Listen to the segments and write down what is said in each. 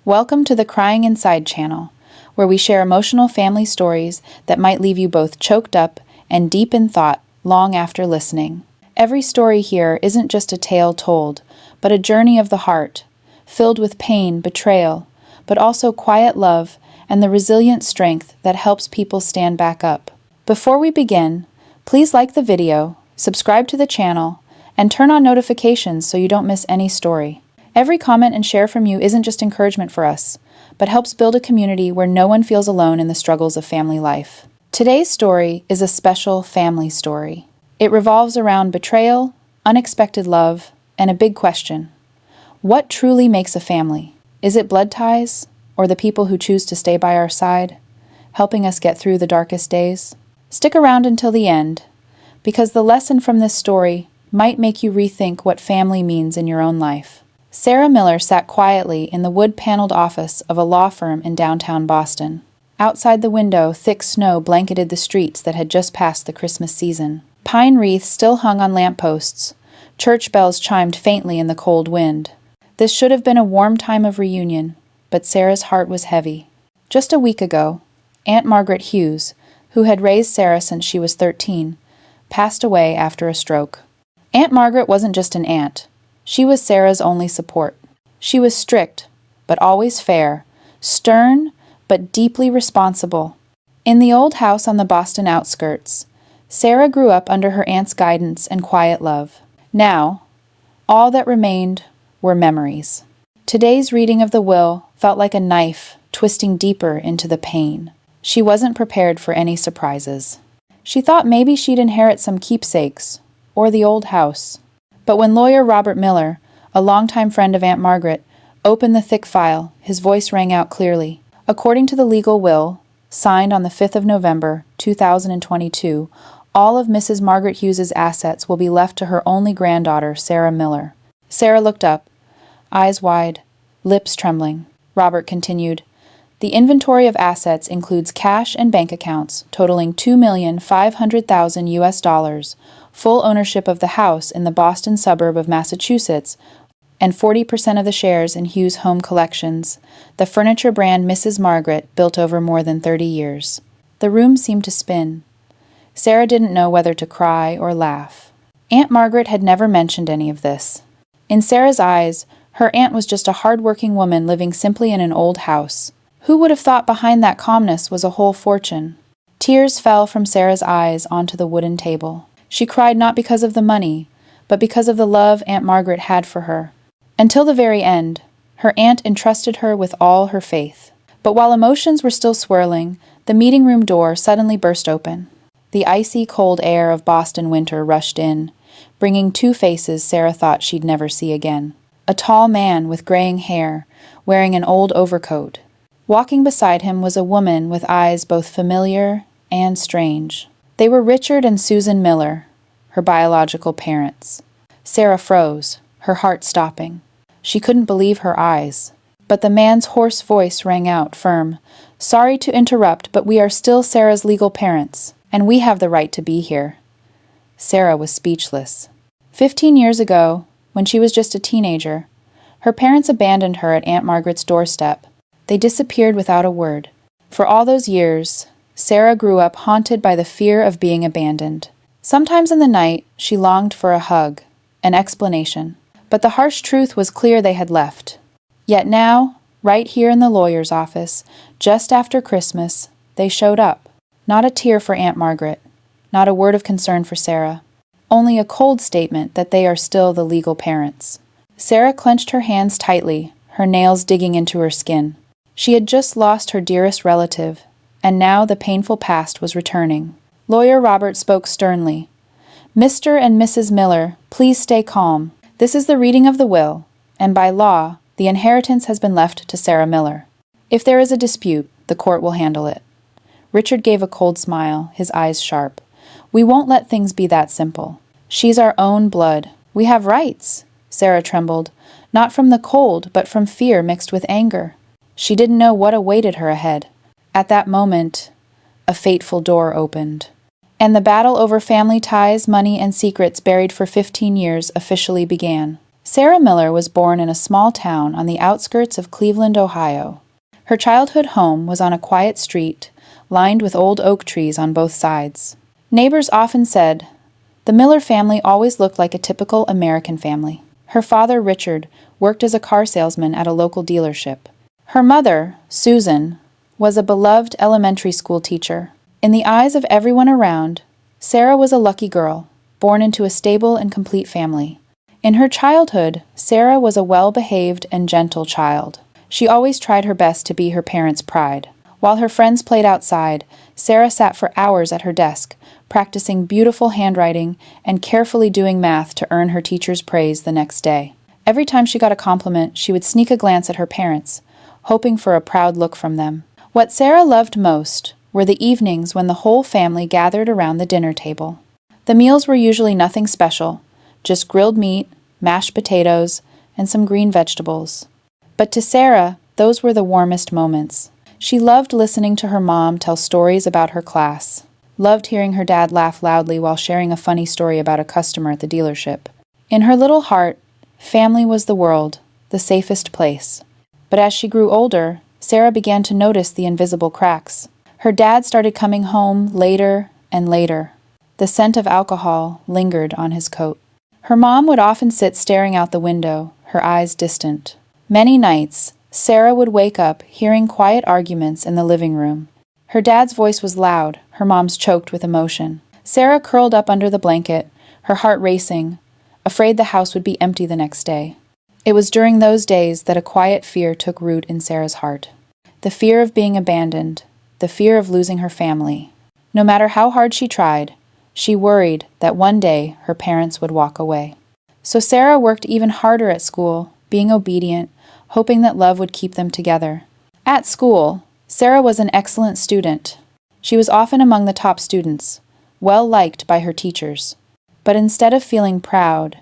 Welcome to the Crying Inside channel, where we share emotional family stories that might leave you both choked up and deep in thought long after listening. Every story here isn't just a tale told, but a journey of the heart, filled with pain, betrayal, but also quiet love and the resilient strength that helps people stand back up. Before we begin, please like the video, subscribe to the channel, and turn on notifications so you don't miss any story. Every comment and share from you isn't just encouragement for us, but helps build a community where no one feels alone in the struggles of family life. Today's story is a special family story. It revolves around betrayal, unexpected love, and a big question. What truly makes a family? Is it blood ties, or the people who choose to stay by our side, helping us get through the darkest days? Stick around until the end, because the lesson from this story might make you rethink what family means in your own life. Sarah Miller sat quietly in the wood-paneled office of a law firm in downtown Boston. Outside the window, thick snow blanketed the streets that had just passed the Christmas season. Pine wreaths still hung on lampposts. Church bells chimed faintly in the cold wind. This should have been a warm time of reunion, but Sarah's heart was heavy. Just a week ago, Aunt Margaret Hughes, who had raised Sarah since she was 13, passed away after a stroke. Aunt Margaret wasn't just an aunt. She was Sarah's only support. She was strict, but always fair, stern, but deeply responsible. In the old house on the Boston outskirts, Sarah grew up under her aunt's guidance and quiet love. Now, all that remained were memories. Today's reading of the will felt like a knife twisting deeper into the pain. She wasn't prepared for any surprises. She thought maybe she'd inherit some keepsakes, or the old house. But when lawyer Robert Miller, a longtime friend of Aunt Margaret, opened the thick file, his voice rang out clearly. According to the legal will, signed on the 5th of November, 2022, all of Mrs. Margaret Hughes's assets will be left to her only granddaughter, Sarah Miller. Sarah looked up, eyes wide, lips trembling. Robert continued, "The inventory of assets includes cash and bank accounts totaling $2,500,000 US, full ownership of the house in the Boston suburb of Massachusetts, and 40% of the shares in Hughes Home Collections, the furniture brand Mrs. Margaret built over more than 30 years. The room seemed to spin. Sarah didn't know whether to cry or laugh. Aunt Margaret had never mentioned any of this. In Sarah's eyes, her aunt was just a hard-working woman living simply in an old house. Who would have thought behind that calmness was a whole fortune? Tears fell from Sarah's eyes onto the wooden table. She cried not because of the money, but because of the love Aunt Margaret had for her. Until the very end, her aunt entrusted her with all her faith. But while emotions were still swirling, the meeting room door suddenly burst open. The icy cold air of Boston winter rushed in, bringing two faces Sarah thought she'd never see again. A tall man with graying hair, wearing an old overcoat. Walking beside him was a woman with eyes both familiar and strange. They were Richard and Susan Miller, her biological parents. Sarah froze, her heart stopping. She couldn't believe her eyes. But the man's hoarse voice rang out, firm. "Sorry to interrupt, but we are still Sarah's legal parents, and we have the right to be here." Sarah was speechless. 15 years ago, when she was just a teenager, her parents abandoned her at Aunt Margaret's doorstep. They disappeared without a word. For all those years, Sarah grew up haunted by the fear of being abandoned. Sometimes in the night, she longed for a hug, an explanation. But the harsh truth was clear they had left. Yet now, right here in the lawyer's office, just after Christmas, they showed up. Not a tear for Aunt Margaret, not a word of concern for Sarah. Only a cold statement that they are still the legal parents. Sarah clenched her hands tightly, her nails digging into her skin. She had just lost her dearest relative, and now the painful past was returning. Lawyer Robert spoke sternly. "Mr. and Mrs. Miller, please stay calm. This is the reading of the will, and by law, the inheritance has been left to Sarah Miller. If there is a dispute, the court will handle it." Richard gave a cold smile, his eyes sharp. "We won't let things be that simple. She's our own blood. We have rights." Sarah trembled, not from the cold, but from fear mixed with anger. She didn't know what awaited her ahead. At that moment, a fateful door opened. And the battle over family ties, money, and secrets buried for 15 years officially began. Sarah Miller was born in a small town on the outskirts of Cleveland, Ohio. Her childhood home was on a quiet street, lined with old oak trees on both sides. Neighbors often said, "The Miller family always looked like a typical American family." Her father, Richard, worked as a car salesman at a local dealership. Her mother, Susan, was a beloved elementary school teacher. In the eyes of everyone around, Sarah was a lucky girl, born into a stable and complete family. In her childhood, Sarah was a well-behaved and gentle child. She always tried her best to be her parents' pride. While her friends played outside, Sarah sat for hours at her desk, practicing beautiful handwriting and carefully doing math to earn her teacher's praise the next day. Every time she got a compliment, she would sneak a glance at her parents, hoping for a proud look from them. What Sarah loved most were the evenings when the whole family gathered around the dinner table. The meals were usually nothing special, just grilled meat, mashed potatoes, and some green vegetables. But to Sarah, those were the warmest moments. She loved listening to her mom tell stories about her class, loved hearing her dad laugh loudly while sharing a funny story about a customer at the dealership. In her little heart, family was the world, the safest place. But as she grew older, Sarah began to notice the invisible cracks. Her dad started coming home later and later. The scent of alcohol lingered on his coat. Her mom would often sit staring out the window, her eyes distant. Many nights, Sarah would wake up hearing quiet arguments in the living room. Her dad's voice was loud, her mom's choked with emotion. Sarah curled up under the blanket, her heart racing, afraid the house would be empty the next day. It was during those days that a quiet fear took root in Sarah's heart. The fear of being abandoned, the fear of losing her family. No matter how hard she tried, she worried that one day her parents would walk away. So Sarah worked even harder at school, being obedient, hoping that love would keep them together. At school, Sarah was an excellent student. She was often among the top students, well liked by her teachers. But instead of feeling proud,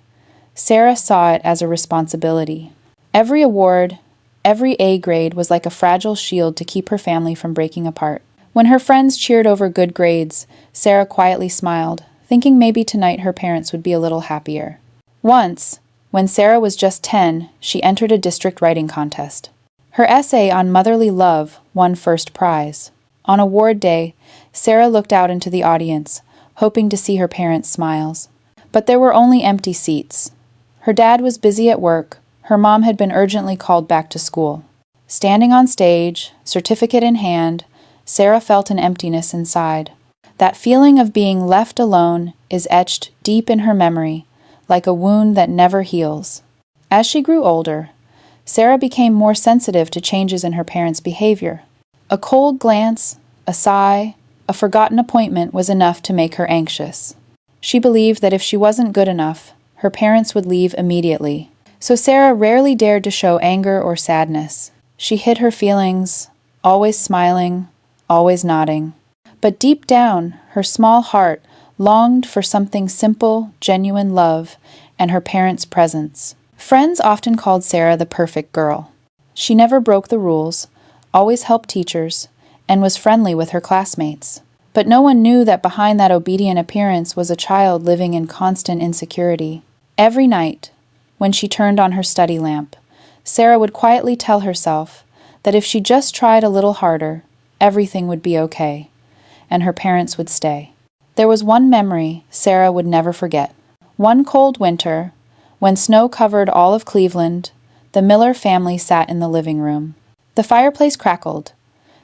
Sarah saw it as a responsibility. Every award, every A grade was like a fragile shield to keep her family from breaking apart. When her friends cheered over good grades, Sarah quietly smiled, thinking maybe tonight her parents would be a little happier. Once, when Sarah was just 10, she entered a district writing contest. Her essay on motherly love won first prize. On award day, Sarah looked out into the audience, hoping to see her parents' smiles. But there were only empty seats. Her dad was busy at work. Her mom had been urgently called back to school. Standing on stage, certificate in hand, Sarah felt an emptiness inside. That feeling of being left alone is etched deep in her memory, like a wound that never heals. As she grew older, Sarah became more sensitive to changes in her parents' behavior. A cold glance, a sigh, a forgotten appointment was enough to make her anxious. She believed that if she wasn't good enough, her parents would leave immediately. So Sarah rarely dared to show anger or sadness. She hid her feelings, always smiling, always nodding. But deep down, her small heart longed for something simple, genuine love, and her parents' presence. Friends often called Sarah the perfect girl. She never broke the rules, always helped teachers, and was friendly with her classmates. But no one knew that behind that obedient appearance was a child living in constant insecurity. Every night, when she turned on her study lamp, Sarah would quietly tell herself that if she just tried a little harder, everything would be okay, and her parents would stay. There was one memory Sarah would never forget. One cold winter, when snow covered all of Cleveland, the Miller family sat in the living room. The fireplace crackled,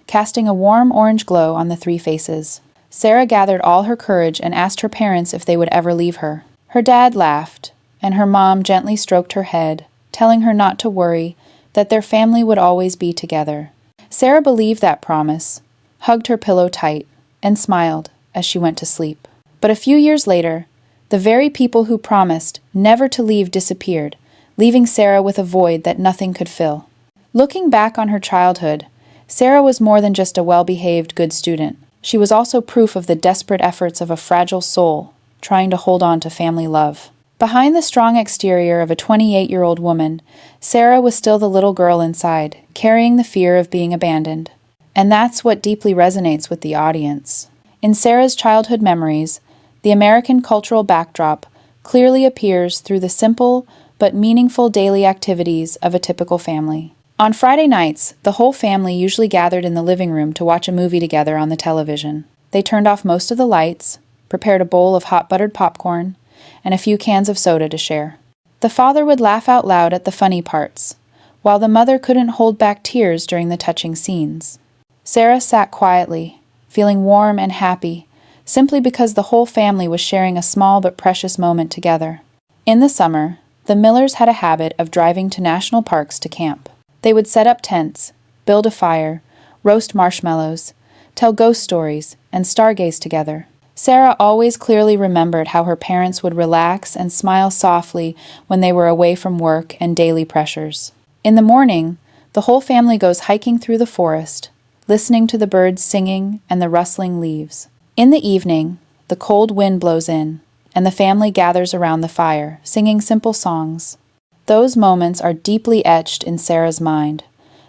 casting a warm orange glow on the three faces. Sarah gathered all her courage and asked her parents if they would ever leave her. Her dad laughed, and her mom gently stroked her head, telling her not to worry, that their family would always be together. Sarah believed that promise, hugged her pillow tight, and smiled as she went to sleep. But a few years later, the very people who promised never to leave disappeared, leaving Sarah with a void that nothing could fill. Looking back on her childhood, Sarah was more than just a well-behaved, good student. She was also proof of the desperate efforts of a fragile soul trying to hold on to family love. Behind the strong exterior of a 28-year-old woman, Sarah was still the little girl inside, carrying the fear of being abandoned. And that's what deeply resonates with the audience. In Sarah's childhood memories, the American cultural backdrop clearly appears through the simple but meaningful daily activities of a typical family. On Friday nights, the whole family usually gathered in the living room to watch a movie together on the television. They turned off most of the lights, prepared a bowl of hot buttered popcorn, and a few cans of soda to share. The father would laugh out loud at the funny parts, while the mother couldn't hold back tears during the touching scenes. Sarah sat quietly, feeling warm and happy, simply because the whole family was sharing a small but precious moment together. In the summer, the Millers had a habit of driving to national parks to camp. They would set up tents, build a fire, roast marshmallows, tell ghost stories, and stargaze together. Sarah always clearly remembered how her parents would relax and smile softly when they were away from work and daily pressures. In the morning, the whole family goes hiking through the forest, listening to the birds singing and the rustling leaves. In the evening, the cold wind blows in, and the family gathers around the fire, singing simple songs. Those moments are deeply etched in Sarah's mind,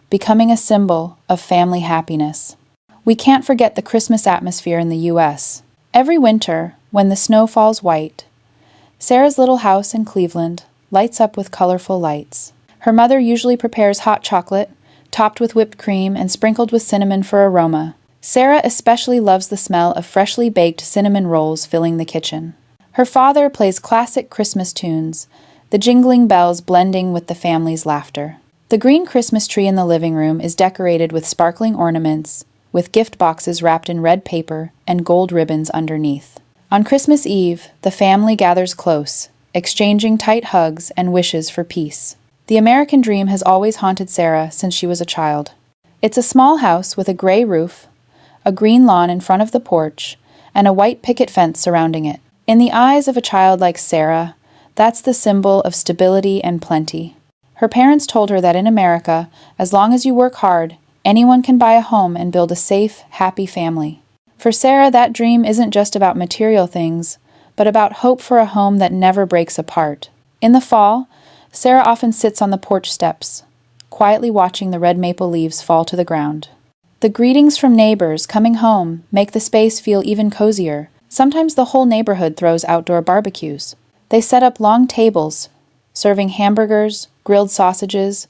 becoming a symbol of family happiness. We can't forget the Christmas atmosphere in the U.S. Every winter, when the snow falls white, Sarah's little house in Cleveland lights up with colorful lights. Her mother usually prepares hot chocolate, topped with whipped cream and sprinkled with cinnamon for aroma. Sarah especially loves the smell of freshly baked cinnamon rolls filling the kitchen. Her father plays classic Christmas tunes, the jingling bells blending with the family's laughter. The green Christmas tree in the living room is decorated with sparkling ornaments, with gift boxes wrapped in red paper and gold ribbons underneath. On Christmas Eve, the family gathers close, exchanging tight hugs and wishes for peace. The American dream has always haunted Sarah since she was a child. It's a small house with a gray roof, a green lawn in front of the porch, and a white picket fence surrounding it. In the eyes of a child like Sarah, that's the symbol of stability and plenty. Her parents told her that in America, as long as you work hard, anyone can buy a home and build a safe, happy family. For Sarah, that dream isn't just about material things, but about hope for a home that never breaks apart. In the fall, Sarah often sits on the porch steps, quietly watching the red maple leaves fall to the ground. The greetings from neighbors coming home make the space feel even cozier. Sometimes the whole neighborhood throws outdoor barbecues. They set up long tables, serving hamburgers, grilled sausages,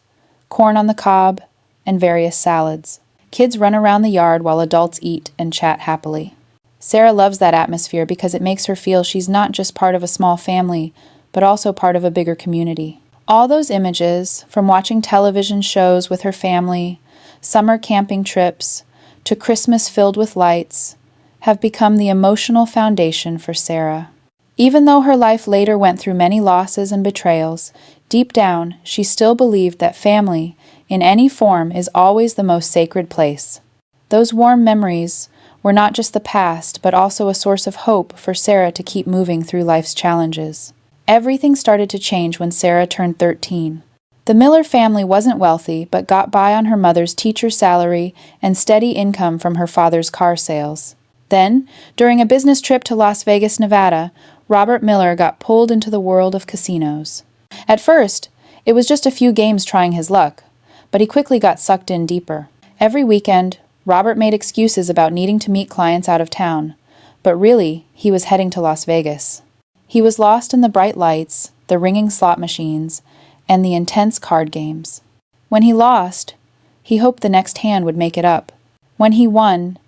corn on the cob, and various salads. Kids run around the yard while adults eat and chat happily. Sarah loves that atmosphere because it makes her feel she's not just part of a small family, but also part of a bigger community. All those images, from watching television shows with her family, summer camping trips, to Christmas filled with lights, have become the emotional foundation for Sarah. Even though her life later went through many losses and betrayals, deep down, she still believed that family, in any form, is always the most sacred place. Those warm memories were not just the past, but also a source of hope for Sarah to keep moving through life's challenges. Everything started to change when Sarah turned 13. The Miller family wasn't wealthy, but got by on her mother's teacher salary and steady income from her father's car sales. Then, during a business trip to Las Vegas, Nevada, Robert Miller got pulled into the world of casinos. At first, it was just a few games trying his luck, but he quickly got sucked in deeper. Every weekend, Robert made excuses about needing to meet clients out of town, but really, he was heading to Las Vegas. He was lost in the bright lights, the ringing slot machines, and the intense card games. When he lost, he hoped the next hand would make it up. When he won,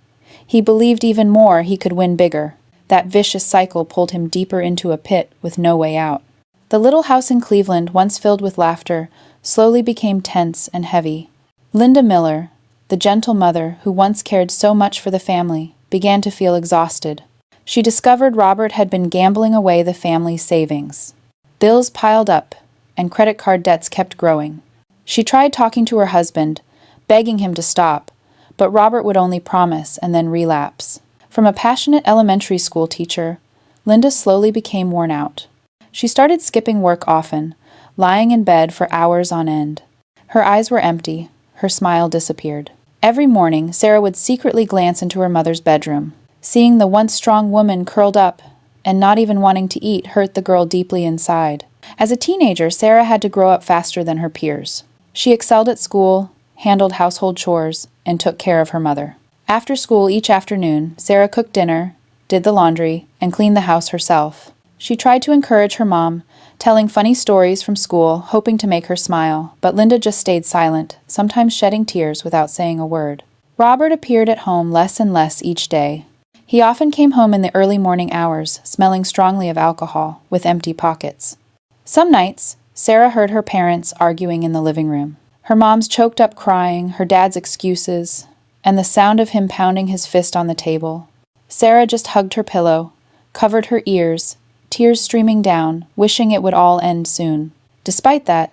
he believed even more he could win bigger. That vicious cycle pulled him deeper into a pit with no way out. The little house in Cleveland, once filled with laughter, slowly became tense and heavy. Linda Miller, the gentle mother who once cared so much for the family, began to feel exhausted. She discovered Robert had been gambling away the family's savings. Bills piled up, and credit card debts kept growing. She tried talking to her husband, begging him to stop, but Robert would only promise and then relapse. From a passionate elementary school teacher, Linda slowly became worn out. She started skipping work often, lying in bed for hours on end. Her eyes were empty, her smile disappeared. Every morning, Sarah would secretly glance into her mother's bedroom. Seeing the once strong woman curled up and not even wanting to eat hurt the girl deeply inside. As a teenager, Sarah had to grow up faster than her peers. She excelled at school, handled household chores, and took care of her mother. After school each afternoon, Sarah cooked dinner, did the laundry, and cleaned the house herself. She tried to encourage her mom, telling funny stories from school, hoping to make her smile, but Linda just stayed silent, sometimes shedding tears without saying a word. Robert appeared at home less and less each day. He often came home in the early morning hours, smelling strongly of alcohol, with empty pockets. Some nights, Sarah heard her parents arguing in the living room. Her mom's choked up crying, her dad's excuses, and the sound of him pounding his fist on the table. Sarah just hugged her pillow, covered her ears, tears streaming down, wishing it would all end soon. Despite that,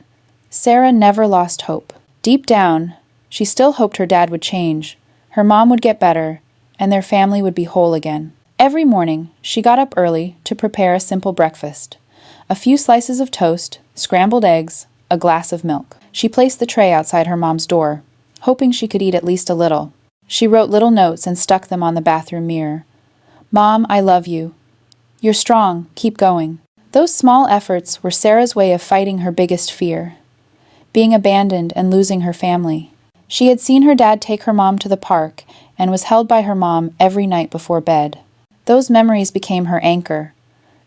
Sarah never lost hope. Deep down, she still hoped her dad would change, her mom would get better, and their family would be whole again. Every morning, she got up early to prepare a simple breakfast. A few slices of toast, scrambled eggs, a glass of milk. She placed the tray outside her mom's door, hoping she could eat at least a little. She wrote little notes and stuck them on the bathroom mirror. "Mom, I love you. You're strong, keep going." Those small efforts were Sarah's way of fighting her biggest fear, being abandoned and losing her family. She had seen her dad take her mom to the park and was held by her mom every night before bed. Those memories became her anchor,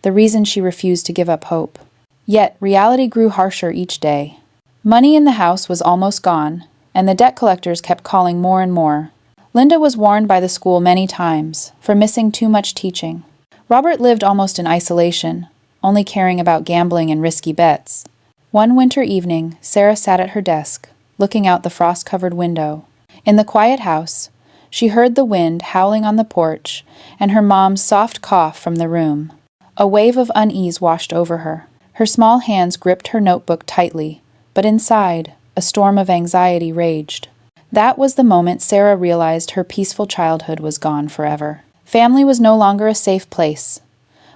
the reason she refused to give up hope. Yet, reality grew harsher each day. Money in the house was almost gone, and the debt collectors kept calling more and more. Linda was warned by the school many times for missing too much teaching. Robert lived almost in isolation, only caring about gambling and risky bets. One winter evening, Sarah sat at her desk, looking out the frost-covered window. In the quiet house, she heard the wind howling on the porch and her mom's soft cough from the room. A wave of unease washed over her. Her small hands gripped her notebook tightly, but inside, a storm of anxiety raged. That was the moment Sarah realized her peaceful childhood was gone forever. Family was no longer a safe place,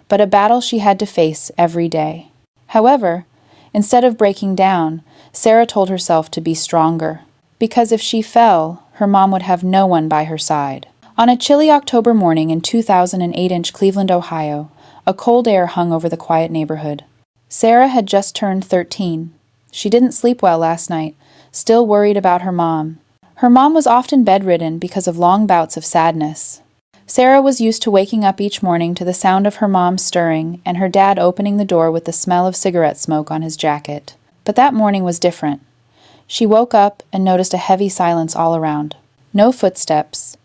but a battle she had to face every day. However, instead of breaking down, Sarah told herself to be stronger, because if she fell, her mom would have no one by her side. On a chilly October morning in 2008 Cleveland, Ohio, a cold air hung over the quiet neighborhood. Sarah had just turned 13. She didn't sleep well last night, still worried about her mom. Her mom was often bedridden because of long bouts of sadness. Sarah was used to waking up each morning to the sound of her mom stirring and her dad opening the door with the smell of cigarette smoke on his jacket. But that morning was different. She woke up and noticed a heavy silence all around. No footsteps.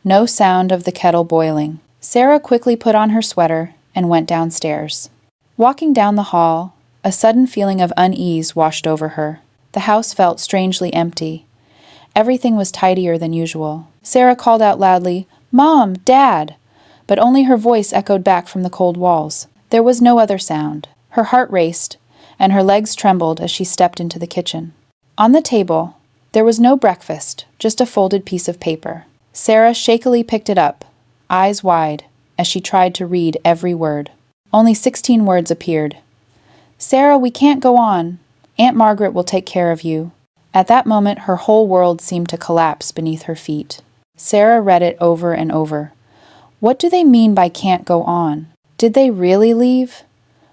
No sound of the kettle boiling. Sarah quickly put on her sweater and went downstairs. Walking down the hall, a sudden feeling of unease washed over her. The house felt strangely empty. Everything was tidier than usual. Sarah called out loudly, "Mom! Dad!" but only her voice echoed back from the cold walls. There was no other sound. Her heart raced, and her legs trembled as she stepped into the kitchen. On the table, there was no breakfast, just a folded piece of paper. Sarah shakily picked it up, eyes wide, as she tried to read every word. Only 16 words appeared. "Sarah, we can't go on. Aunt Margaret will take care of you." At that moment, her whole world seemed to collapse beneath her feet. Sarah read it over and over. What do they mean by can't go on? Did they really leave?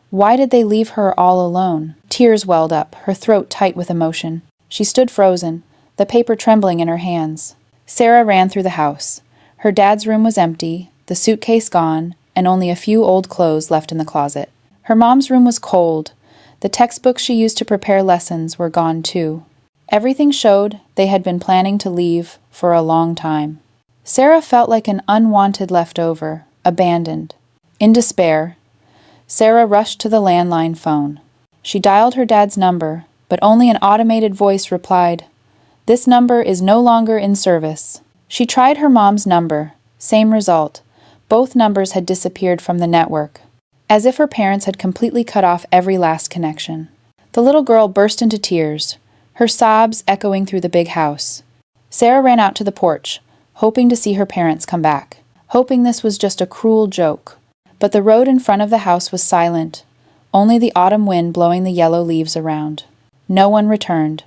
Why did they leave her all alone? Tears welled up, her throat tight with emotion. She stood frozen, the paper trembling in her hands. Sarah ran through the house. Her dad's room was empty, the suitcase gone, and only a few old clothes left in the closet. Her mom's room was cold. The textbooks she used to prepare lessons were gone too. Everything showed they had been planning to leave for a long time. Sarah felt like an unwanted leftover, abandoned. In despair, Sarah rushed to the landline phone. She dialed her dad's number, but only an automated voice replied, "This number is no longer in service." She tried her mom's number, same result. Both numbers had disappeared from the network, as if her parents had completely cut off every last connection. The little girl burst into tears, her sobs echoing through the big house. Sarah ran out to the porch, hoping to see her parents come back, hoping this was just a cruel joke. But the road in front of the house was silent, only the autumn wind blowing the yellow leaves around. No one returned.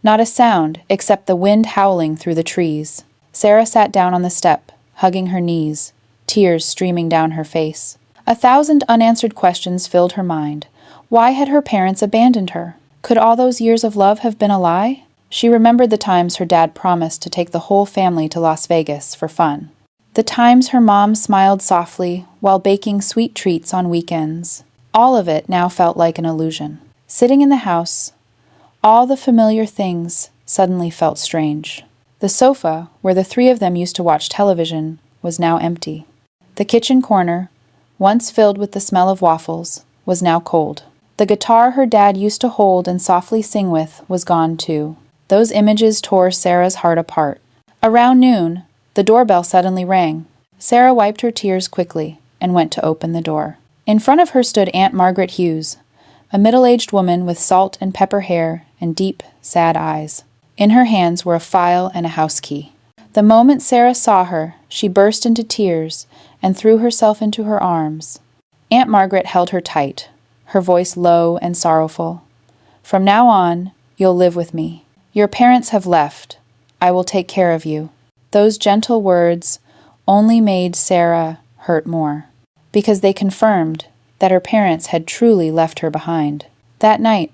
Not a sound except the wind howling through the trees. Sarah sat down on the step, hugging her knees, tears streaming down her face. 1,000 unanswered questions filled her mind. Why had her parents abandoned her? Could all those years of love have been a lie? She remembered the times her dad promised to take the whole family to Las Vegas for fun. The times her mom smiled softly while baking sweet treats on weekends. All of it now felt like an illusion. Sitting in the house, all the familiar things suddenly felt strange. The sofa, where the three of them used to watch television, was now empty. The kitchen corner, once filled with the smell of waffles, was now cold. The guitar her dad used to hold and softly sing with was gone too. Those images tore Sarah's heart apart. Around noon, the doorbell suddenly rang. Sarah wiped her tears quickly and went to open the door. In front of her stood Aunt Margaret Hughes, a middle-aged woman with salt and pepper hair and deep, sad eyes. In her hands were a file and a house key. The moment Sarah saw her, she burst into tears and threw herself into her arms. Aunt Margaret held her tight, her voice low and sorrowful. "From now on, you'll live with me. Your parents have left. I will take care of you." Those gentle words only made Sarah hurt more, because they confirmed that her parents had truly left her behind. That night,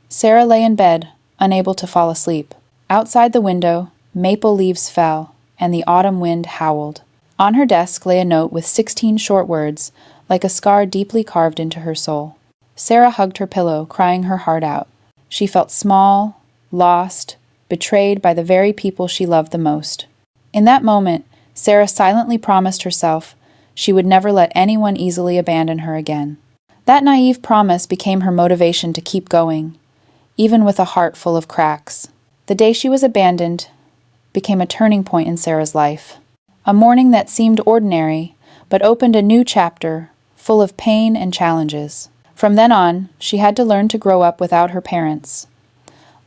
Sarah lay in bed, unable to fall asleep. Outside the window, maple leaves fell, and the autumn wind howled. On her desk lay a note with 16 short words, like a scar deeply carved into her soul. Sarah hugged her pillow, crying her heart out. She felt small, lost, betrayed by the very people she loved the most. In that moment, Sarah silently promised herself she would never let anyone easily abandon her again. That naive promise became her motivation to keep going, even with a heart full of cracks. The day she was abandoned became a turning point in Sarah's life. A morning that seemed ordinary, but opened a new chapter, full of pain and challenges. From then on, she had to learn to grow up without her parents,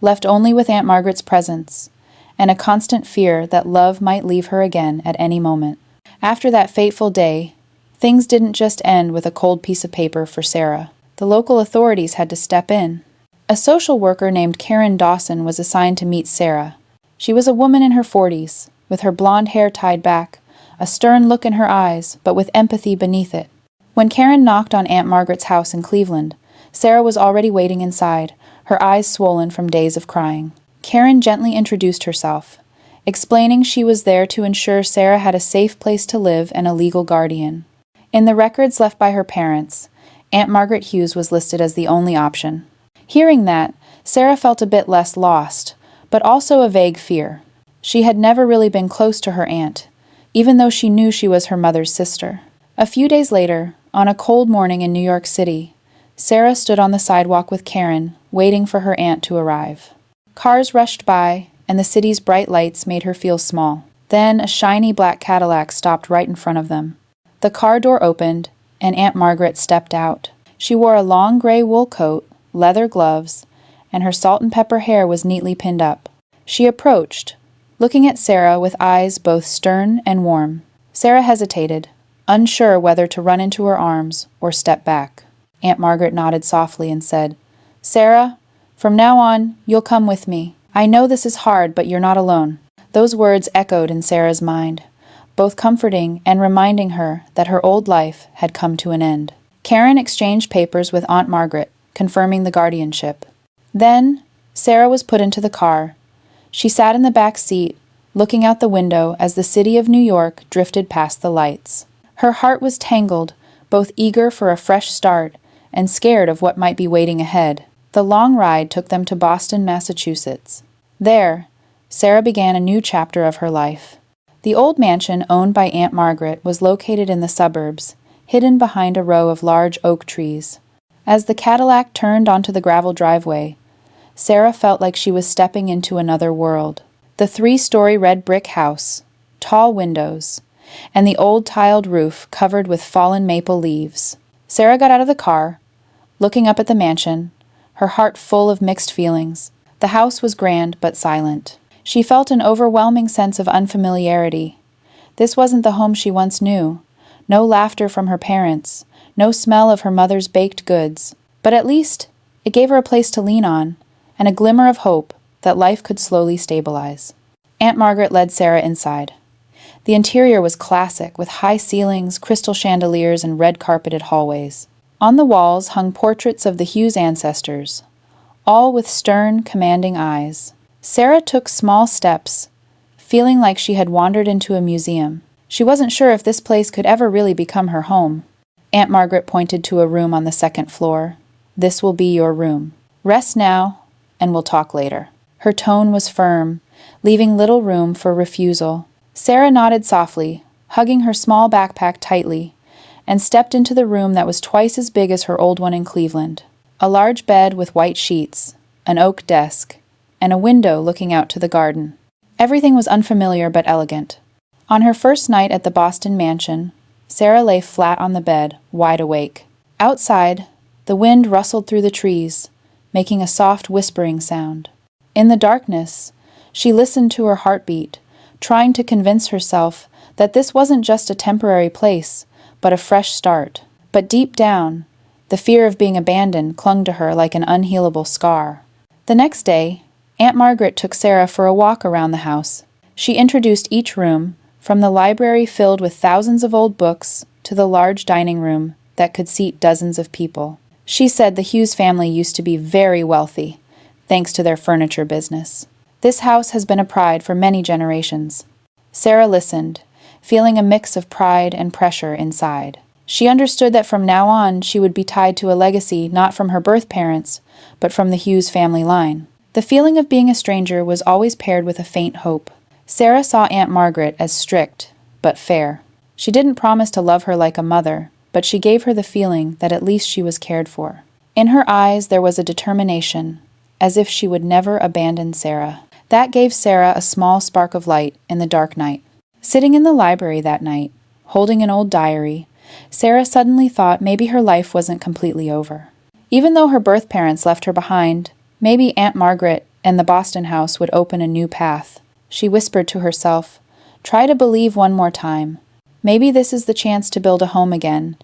left only with Aunt Margaret's presence, and a constant fear that love might leave her again at any moment. After that fateful day, things didn't just end with a cold piece of paper for Sarah. The local authorities had to step in. A social worker named Karen Dawson was assigned to meet Sarah. She was a woman in her 40s, with her blonde hair tied back, a stern look in her eyes, but with empathy beneath it. When Karen knocked on Aunt Margaret's house in Cleveland, Sarah was already waiting inside, her eyes swollen from days of crying. Karen gently introduced herself, explaining she was there to ensure Sarah had a safe place to live and a legal guardian. In the records left by her parents, Aunt Margaret Hughes was listed as the only option. Hearing that, Sarah felt a bit less lost, but also a vague fear. She had never really been close to her aunt, even though she knew she was her mother's sister. A few days later, on a cold morning in New York City, Sarah stood on the sidewalk with Karen, waiting for her aunt to arrive. Cars rushed by, and the city's bright lights made her feel small. Then a shiny black Cadillac stopped right in front of them. The car door opened, and Aunt Margaret stepped out. She wore a long gray wool coat, leather gloves, and her salt and pepper hair was neatly pinned up. She approached, looking at Sarah with eyes both stern and warm. Sarah hesitated, unsure whether to run into her arms or step back. Aunt Margaret nodded softly and said, "Sarah, from now on, you'll come with me. I know this is hard, but you're not alone." Those words echoed in Sarah's mind, both comforting and reminding her that her old life had come to an end. Karen exchanged papers with Aunt Margaret, confirming the guardianship. Then, Sarah was put into the car. She sat in the back seat, looking out the window as the city of New York drifted past the lights. Her heart was tangled, both eager for a fresh start and scared of what might be waiting ahead. The long ride took them to Boston, Massachusetts. There, Sarah began a new chapter of her life. The old mansion owned by Aunt Margaret was located in the suburbs, hidden behind a row of large oak trees. As the Cadillac turned onto the gravel driveway, Sarah felt like she was stepping into another world. The 3-story red brick house, tall windows, and the old tiled roof covered with fallen maple leaves. Sarah got out of the car, looking up at the mansion, her heart full of mixed feelings. The house was grand but silent. She felt an overwhelming sense of unfamiliarity. This wasn't the home she once knew. No laughter from her parents, no smell of her mother's baked goods. But at least it gave her a place to lean on, and a glimmer of hope that life could slowly stabilize. Aunt Margaret led Sarah inside. The interior was classic, with high ceilings, crystal chandeliers, and red-carpeted hallways. On the walls hung portraits of the Hughes ancestors, all with stern, commanding eyes. Sarah took small steps, feeling like she had wandered into a museum. She wasn't sure if this place could ever really become her home. Aunt Margaret pointed to a room on the second floor. "This will be your room. Rest now, and we'll talk later." Her tone was firm, leaving little room for refusal. Sarah nodded softly, hugging her small backpack tightly, and stepped into the room that was twice as big as her old one in Cleveland. A large bed with white sheets, an oak desk, and a window looking out to the garden. Everything was unfamiliar but elegant. On her first night at the Boston mansion, Sarah lay flat on the bed, wide awake. Outside, the wind rustled through the trees, making a soft whispering sound. In the darkness, she listened to her heartbeat, trying to convince herself that this wasn't just a temporary place, but a fresh start. But deep down, the fear of being abandoned clung to her like an unhealable scar. The next day, Aunt Margaret took Sarah for a walk around the house. She introduced each room, from the library filled with thousands of old books to the large dining room that could seat dozens of people. She said the Hughes family used to be very wealthy, thanks to their furniture business. This house has been a pride for many generations. Sarah listened, feeling a mix of pride and pressure inside. She understood that from now on she would be tied to a legacy not from her birth parents, but from the Hughes family line. The feeling of being a stranger was always paired with a faint hope. Sarah saw Aunt Margaret as strict, but fair. She didn't promise to love her like a mother, but she gave her the feeling that at least she was cared for. In her eyes there was a determination, as if she would never abandon Sarah. That gave Sarah a small spark of light in the dark night. Sitting in the library that night, holding an old diary, Sarah suddenly thought maybe her life wasn't completely over. Even though her birth parents left her behind, maybe Aunt Margaret and the Boston house would open a new path. She whispered to herself, "Try to believe one more time. Maybe this is the chance to build a home again,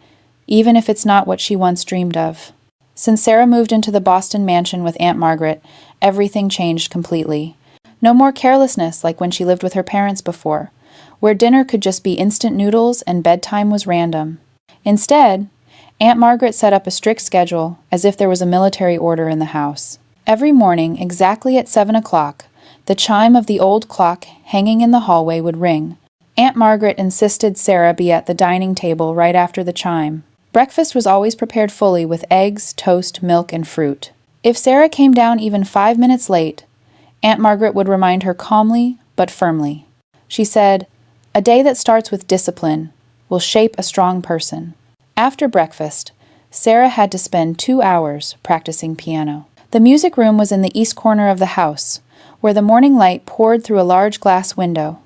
even if it's not what she once dreamed of." Since Sarah moved into the Boston mansion with Aunt Margaret, everything changed completely. No more carelessness like when she lived with her parents before, where dinner could just be instant noodles and bedtime was random. Instead, Aunt Margaret set up a strict schedule as if there was a military order in the house. Every morning, exactly at 7 o'clock, the chime of the old clock hanging in the hallway would ring. Aunt Margaret insisted Sarah be at the dining table right after the chime. Breakfast was always prepared fully with eggs, toast, milk, and fruit. If Sarah came down even 5 minutes late, Aunt Margaret would remind her calmly but firmly. She said, "A day that starts with discipline will shape a strong person." After breakfast, Sarah had to spend 2 hours practicing piano. The music room was in the east corner of the house, where the morning light poured through a large glass window.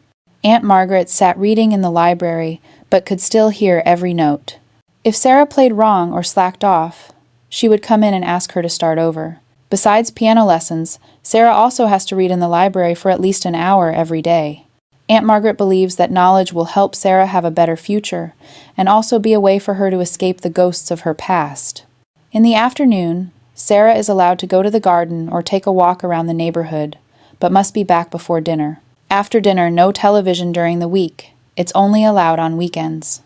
Aunt Margaret sat reading in the library, but could still hear every note. If Sarah played wrong or slacked off, she would come in and ask her to start over. Besides piano lessons, Sarah also has to read in the library for at least an hour every day. Aunt Margaret believes that knowledge will help Sarah have a better future, and also be a way for her to escape the ghosts of her past. In the afternoon, Sarah is allowed to go to the garden or take a walk around the neighborhood, but must be back before dinner. After dinner, no television during the week. It's only allowed on weekends.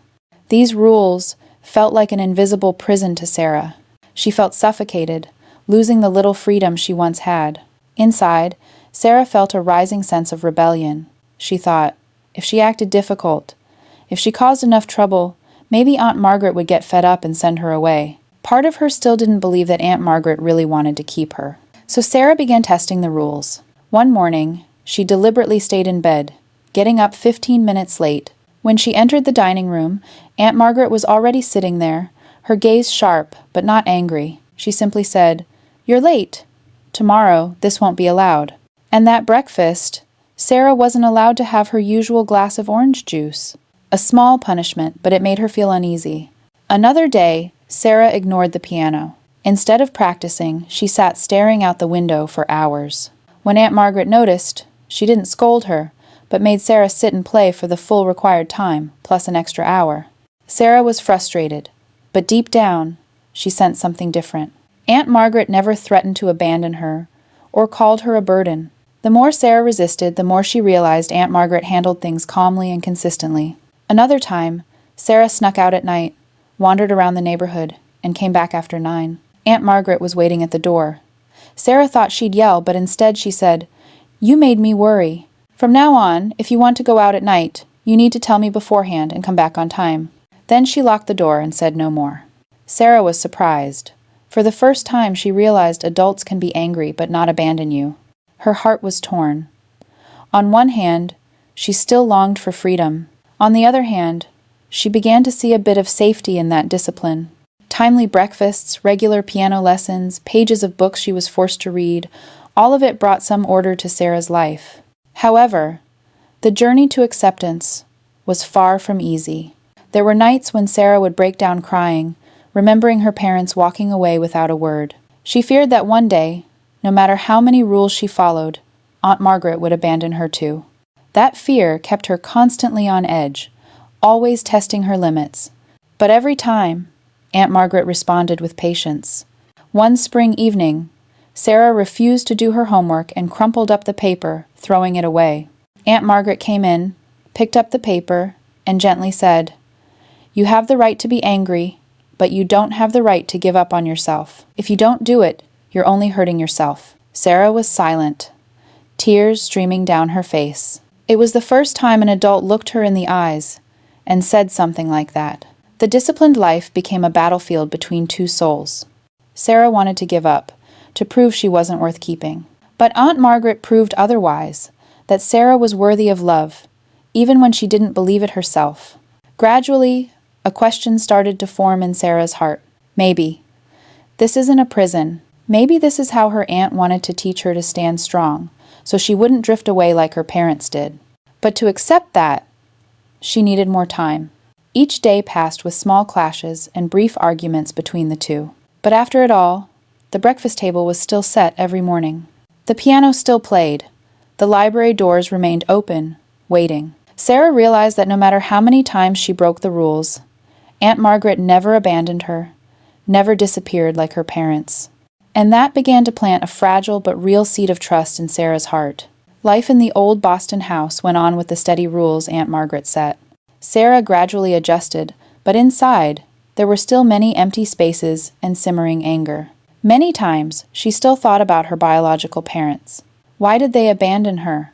These rules felt like an invisible prison to Sarah. She felt suffocated, losing the little freedom she once had. Inside, Sarah felt a rising sense of rebellion. She thought, if she acted difficult, if she caused enough trouble, maybe Aunt Margaret would get fed up and send her away. Part of her still didn't believe that Aunt Margaret really wanted to keep her. So Sarah began testing the rules. One morning, she deliberately stayed in bed, getting up 15 minutes late. When she entered the dining room, Aunt Margaret was already sitting there, her gaze sharp but not angry. She simply said, "You're late. Tomorrow, this won't be allowed." And that breakfast, Sarah wasn't allowed to have her usual glass of orange juice. A small punishment, but it made her feel uneasy. Another day, Sarah ignored the piano. Instead of practicing, she sat staring out the window for hours. When Aunt Margaret noticed, she didn't scold her, but made Sarah sit and play for the full required time, plus an extra hour. Sarah was frustrated, but deep down, she sensed something different. Aunt Margaret never threatened to abandon her, or called her a burden. The more Sarah resisted, the more she realized Aunt Margaret handled things calmly and consistently. Another time, Sarah snuck out at night, wandered around the neighborhood, and came back after 9. Aunt Margaret was waiting at the door. Sarah thought she'd yell, but instead she said, "You made me worry. From now on, if you want to go out at night, You need to tell me beforehand and come back on time." Then she locked the door and said no more. Sarah was surprised. For the first time, she realized adults can be angry but not abandon you. Her heart was torn. On one hand, she still longed for freedom. On the other hand, she began to see a bit of safety in that discipline. Timely breakfasts, regular piano lessons, pages of books she was forced to read, all of it brought some order to Sarah's life. However, the journey to acceptance was far from easy. There were nights when Sarah would break down crying, remembering her parents walking away without a word. She feared that one day, no matter how many rules she followed, Aunt Margaret would abandon her too. That fear kept her constantly on edge, always testing her limits. But every time, Aunt Margaret responded with patience. One spring evening, Sarah refused to do her homework and crumpled up the paper, throwing it away. Aunt Margaret came in, picked up the paper, and gently said, "You have the right to be angry, but you don't have the right to give up on yourself. If you don't do it, you're only hurting yourself." Sarah was silent, tears streaming down her face. It was the first time an adult looked her in the eyes and said something like that. The disciplined life became a battlefield between two souls. Sarah wanted to give up, to prove she wasn't worth keeping. But Aunt Margaret proved otherwise, that Sarah was worthy of love, even when she didn't believe it herself. Gradually, a question started to form in Sarah's heart. Maybe this isn't a prison. Maybe this is how her aunt wanted to teach her to stand strong, so she wouldn't drift away like her parents did. But to accept that, she needed more time. Each day passed with small clashes and brief arguments between the two. But after it all, the breakfast table was still set every morning. The piano still played. The library doors remained open, waiting. Sarah realized that no matter how many times she broke the rules, Aunt Margaret never abandoned her, never disappeared like her parents. And that began to plant a fragile but real seed of trust in Sarah's heart. Life in the old Boston house went on with the steady rules Aunt Margaret set. Sarah gradually adjusted, but inside, there were still many empty spaces and simmering anger. Many times, she still thought about her biological parents. Why did they abandon her?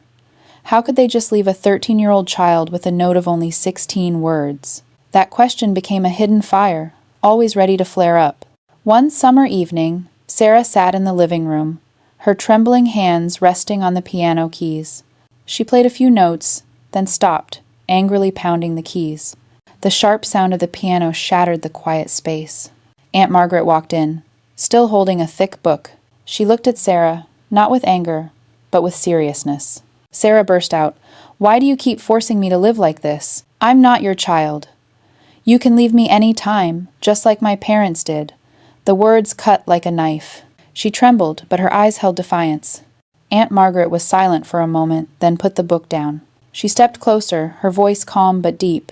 How could they just leave a 13-year-old child with a note of only 16 words? That question became a hidden fire, always ready to flare up. One summer evening, Sarah sat in the living room, her trembling hands resting on the piano keys. She played a few notes, then stopped, angrily pounding the keys. The sharp sound of the piano shattered the quiet space. Aunt Margaret walked in, still holding a thick book. She looked at Sarah, not with anger, but with seriousness. Sarah burst out, "Why do you keep forcing me to live like this? I'm not your child. You can leave me any time, just like my parents did." The words cut like a knife. She trembled, but her eyes held defiance. Aunt Margaret was silent for a moment, then put the book down. She stepped closer, her voice calm but deep.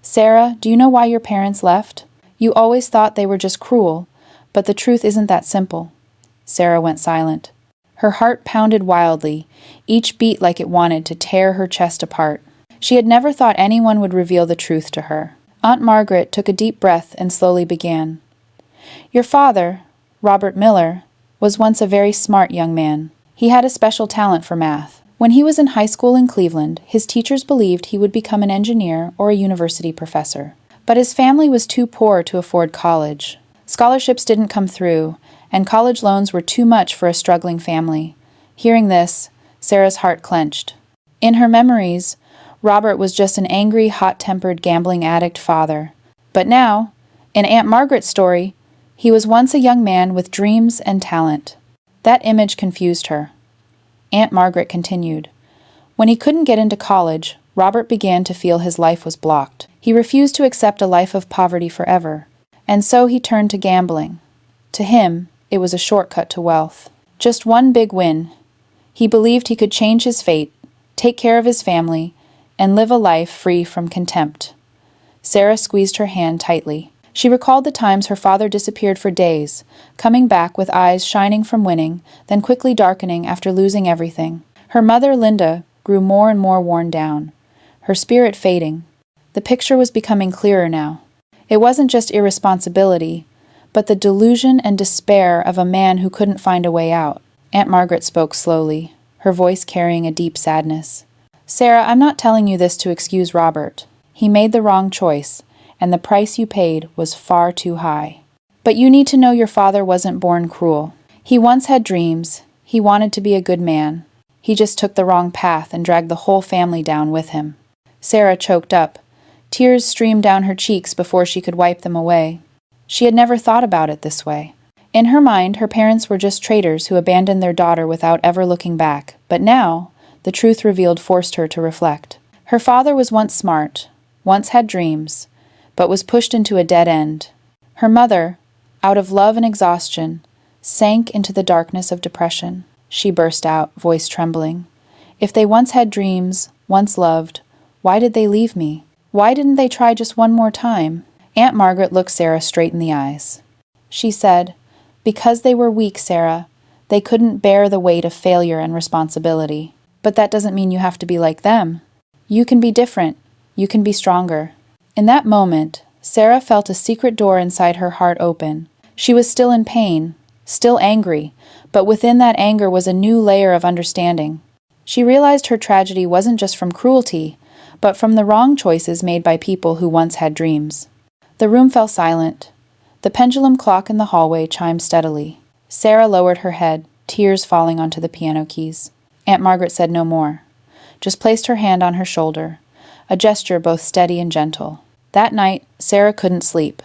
"Sarah, do you know why your parents left? You always thought they were just cruel, but the truth isn't that simple." Sarah went silent. Her heart pounded wildly, each beat like it wanted to tear her chest apart. She had never thought anyone would reveal the truth to her. Aunt Margaret took a deep breath and slowly began. "Your father, Robert Miller, was once a very smart young man. He had a special talent for math. When he was in high school in Cleveland, his teachers believed he would become an engineer or a university professor. But his family was too poor to afford college. Scholarships didn't come through, and college loans were too much for a struggling family. Hearing this, Sarah's heart clenched. In her memories, Robert was just an angry, hot-tempered, gambling addict father. But now, in Aunt Margaret's story, he was once a young man with dreams and talent. That image confused her. Aunt Margaret continued. When he couldn't get into college, Robert began to feel his life was blocked. He refused to accept a life of poverty forever, and so he turned to gambling. To him, it was a shortcut to wealth. Just one big win. He believed he could change his fate, take care of his family, and live a life free from contempt. Sarah squeezed her hand tightly. She recalled the times her father disappeared for days, coming back with eyes shining from winning, then quickly darkening after losing everything. Her mother, Linda, grew more and more worn down, her spirit fading. The picture was becoming clearer now. It wasn't just irresponsibility, but the delusion and despair of a man who couldn't find a way out. Aunt Margaret spoke slowly, her voice carrying a deep sadness. Sarah, I'm not telling you this to excuse Robert. He made the wrong choice, and the price you paid was far too high. But you need to know your father wasn't born cruel. He once had dreams. He wanted to be a good man. He just took the wrong path and dragged the whole family down with him. Sarah choked up. Tears streamed down her cheeks before she could wipe them away. She had never thought about it this way. In her mind, her parents were just traitors who abandoned their daughter without ever looking back. But now, the truth revealed forced her to reflect. Her father was once smart, once had dreams, but was pushed into a dead end. Her mother, out of love and exhaustion, sank into the darkness of depression. She burst out, voice trembling. If they once had dreams, once loved, why did they leave me? Why didn't they try just one more time? Aunt Margaret looked Sarah straight in the eyes. She said, "Because they were weak, Sarah. They couldn't bear the weight of failure and responsibility. But that doesn't mean you have to be like them. You can be different. You can be stronger." In that moment, Sarah felt a secret door inside her heart open. She was still in pain, still angry, but within that anger was a new layer of understanding. She realized her tragedy wasn't just from cruelty, but from the wrong choices made by people who once had dreams. The room fell silent. The pendulum clock in the hallway chimed steadily. Sarah lowered her head, tears falling onto the piano keys. Aunt Margaret said no more, just placed her hand on her shoulder, a gesture both steady and gentle. That night, Sarah couldn't sleep.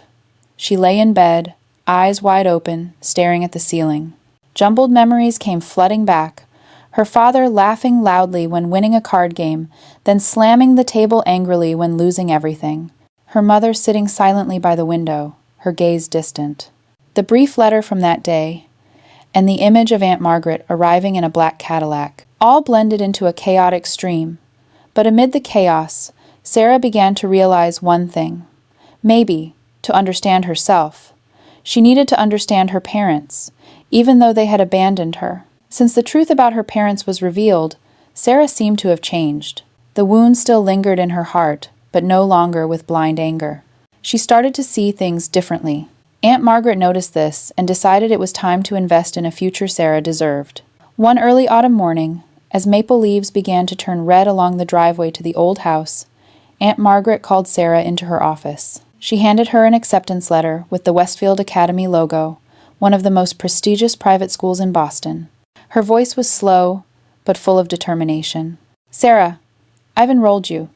She lay in bed, eyes wide open, staring at the ceiling. Jumbled memories came flooding back. Her father laughing loudly when winning a card game, then slamming the table angrily when losing everything. Her mother sitting silently by the window, her gaze distant. The brief letter from that day, and the image of Aunt Margaret arriving in a black Cadillac, all blended into a chaotic stream. But amid the chaos, Sarah began to realize one thing. Maybe, to understand herself, she needed to understand her parents, even though they had abandoned her. Since the truth about her parents was revealed, Sarah seemed to have changed. The wound still lingered in her heart, but no longer with blind anger. She started to see things differently. Aunt Margaret noticed this and decided it was time to invest in a future Sarah deserved. One early autumn morning, as maple leaves began to turn red along the driveway to the old house, Aunt Margaret called Sarah into her office. She handed her an acceptance letter with the Westfield Academy logo, one of the most prestigious private schools in Boston. Her voice was slow, but full of determination. "Sarah, I've enrolled you.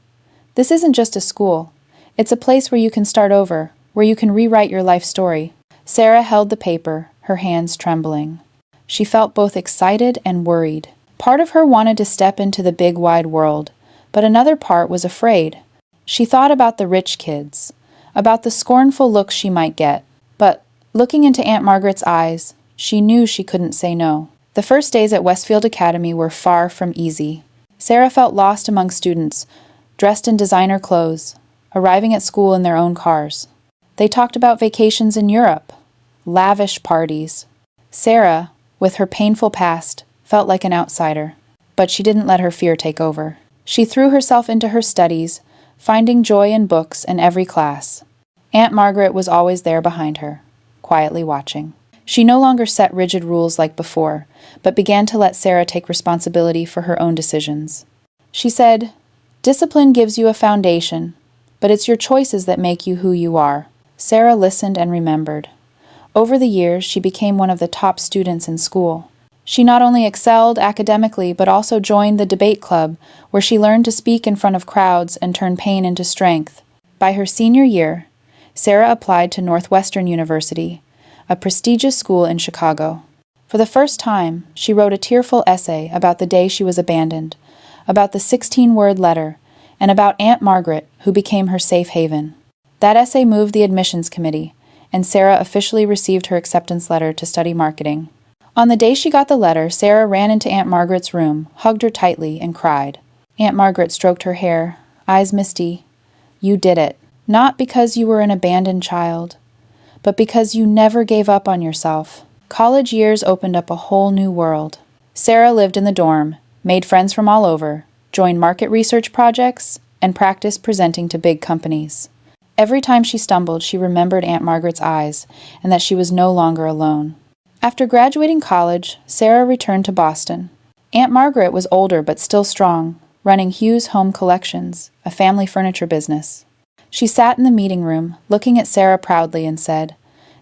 This isn't just a school. It's a place where you can start over, where you can rewrite your life story." Sarah held the paper, her hands trembling. She felt both excited and worried. Part of her wanted to step into the big wide world, but another part was afraid. She thought about the rich kids, about the scornful looks she might get. But, looking into Aunt Margaret's eyes, she knew she couldn't say no. The first days at Westfield Academy were far from easy. Sarah felt lost among students, dressed in designer clothes, arriving at school in their own cars. They talked about vacations in Europe, lavish parties. Sarah, with her painful past, felt like an outsider. But she didn't let her fear take over. She threw herself into her studies, finding joy in books and every class. Aunt Margaret was always there behind her, quietly watching. She no longer set rigid rules like before, but began to let Sarah take responsibility for her own decisions. She said, "Discipline gives you a foundation, but it's your choices that make you who you are." Sarah listened and remembered. Over the years, she became one of the top students in school. She not only excelled academically, but also joined the debate club, where she learned to speak in front of crowds and turn pain into strength. By her senior year, Sarah applied to Northwestern University, a prestigious school in Chicago. For the first time, she wrote a tearful essay about the day she was abandoned, about the 16-word letter, and about Aunt Margaret, who became her safe haven. That essay moved the admissions committee, and Sarah officially received her acceptance letter to study marketing. On the day she got the letter, Sarah ran into Aunt Margaret's room, hugged her tightly, and cried. Aunt Margaret stroked her hair, eyes misty. "You did it. Not because you were an abandoned child, but because you never gave up on yourself." College years opened up a whole new world. Sarah lived in the dorm, made friends from all over, joined market research projects, and practiced presenting to big companies. Every time she stumbled, she remembered Aunt Margaret's eyes and that she was no longer alone. After graduating college, Sarah returned to Boston. Aunt Margaret was older but still strong, running Hughes Home Collections, a family furniture business. She sat in the meeting room, looking at Sarah proudly, and said,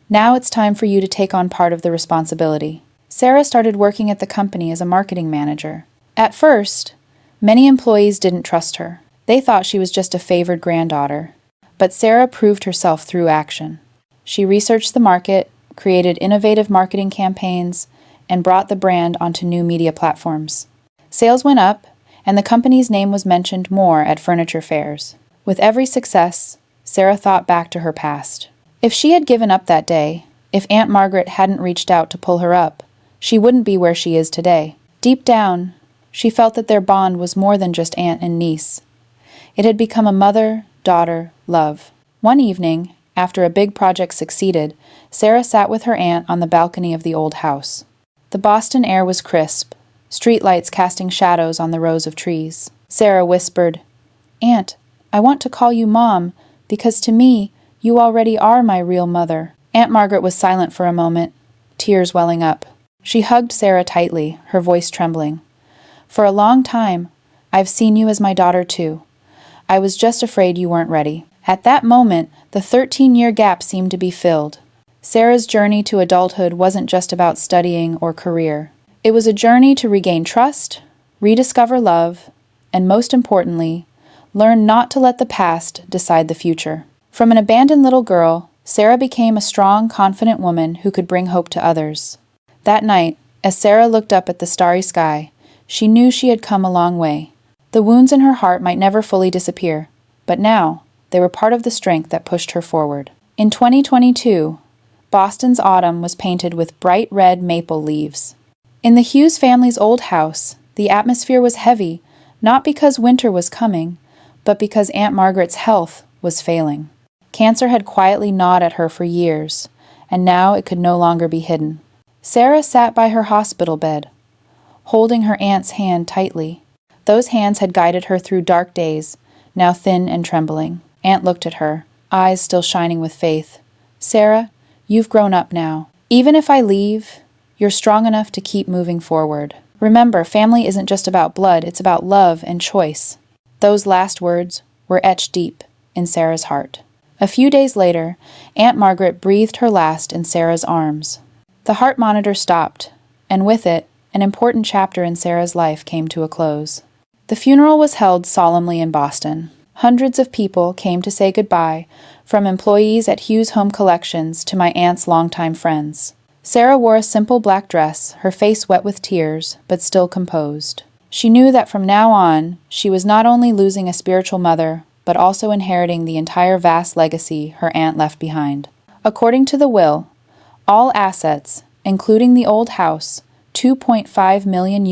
"Now it's time for you to take on part of the responsibility." Sarah started working at the company as a marketing manager. At first, many employees didn't trust her. They thought she was just a favored granddaughter. But Sarah proved herself through action. She researched the market, created innovative marketing campaigns, and brought the brand onto new media platforms. Sales went up, and the company's name was mentioned more at furniture fairs. With every success, Sarah thought back to her past. If she had given up that day, if Aunt Margaret hadn't reached out to pull her up, she wouldn't be where she is today. Deep down, she felt that their bond was more than just aunt and niece. It had become a mother-daughter love. One evening, after a big project succeeded, Sarah sat with her aunt on the balcony of the old house. The Boston air was crisp, streetlights casting shadows on the rows of trees. Sarah whispered, "Aunt, I want to call you Mom, because to me, you already are my real mother." Aunt Margaret was silent for a moment, tears welling up. She hugged Sarah tightly, her voice trembling. "For a long time, I've seen you as my daughter too. I was just afraid you weren't ready." At that moment, the 13-year gap seemed to be filled. Sarah's journey to adulthood wasn't just about studying or career. It was a journey to regain trust, rediscover love, and most importantly, learn not to let the past decide the future. From an abandoned little girl, Sarah became a strong, confident woman who could bring hope to others. That night, as Sarah looked up at the starry sky, she knew she had come a long way. The wounds in her heart might never fully disappear, but now they were part of the strength that pushed her forward. In 2022, Boston's autumn was painted with bright red maple leaves. In the Hughes family's old house, the atmosphere was heavy, not because winter was coming, but because Aunt Margaret's health was failing. Cancer had quietly gnawed at her for years, and now it could no longer be hidden. Sarah sat by her hospital bed, holding her aunt's hand tightly. Those hands had guided her through dark days, now thin and trembling. Aunt looked at her, eyes still shining with faith. "Sarah, you've grown up now. Even if I leave, you're strong enough to keep moving forward. Remember, family isn't just about blood, it's about love and choice." Those last words were etched deep in Sarah's heart. A few days later, Aunt Margaret breathed her last in Sarah's arms. The heart monitor stopped, and with it, an important chapter in Sarah's life came to a close. The funeral was held solemnly in Boston. Hundreds of people came to say goodbye, from employees at Hughes Home Collections to my aunt's longtime friends. Sarah wore a simple black dress, her face wet with tears, but still composed. She knew that from now on, she was not only losing a spiritual mother, but also inheriting the entire vast legacy her aunt left behind. According to the will, all assets, including the old house, $2.5 million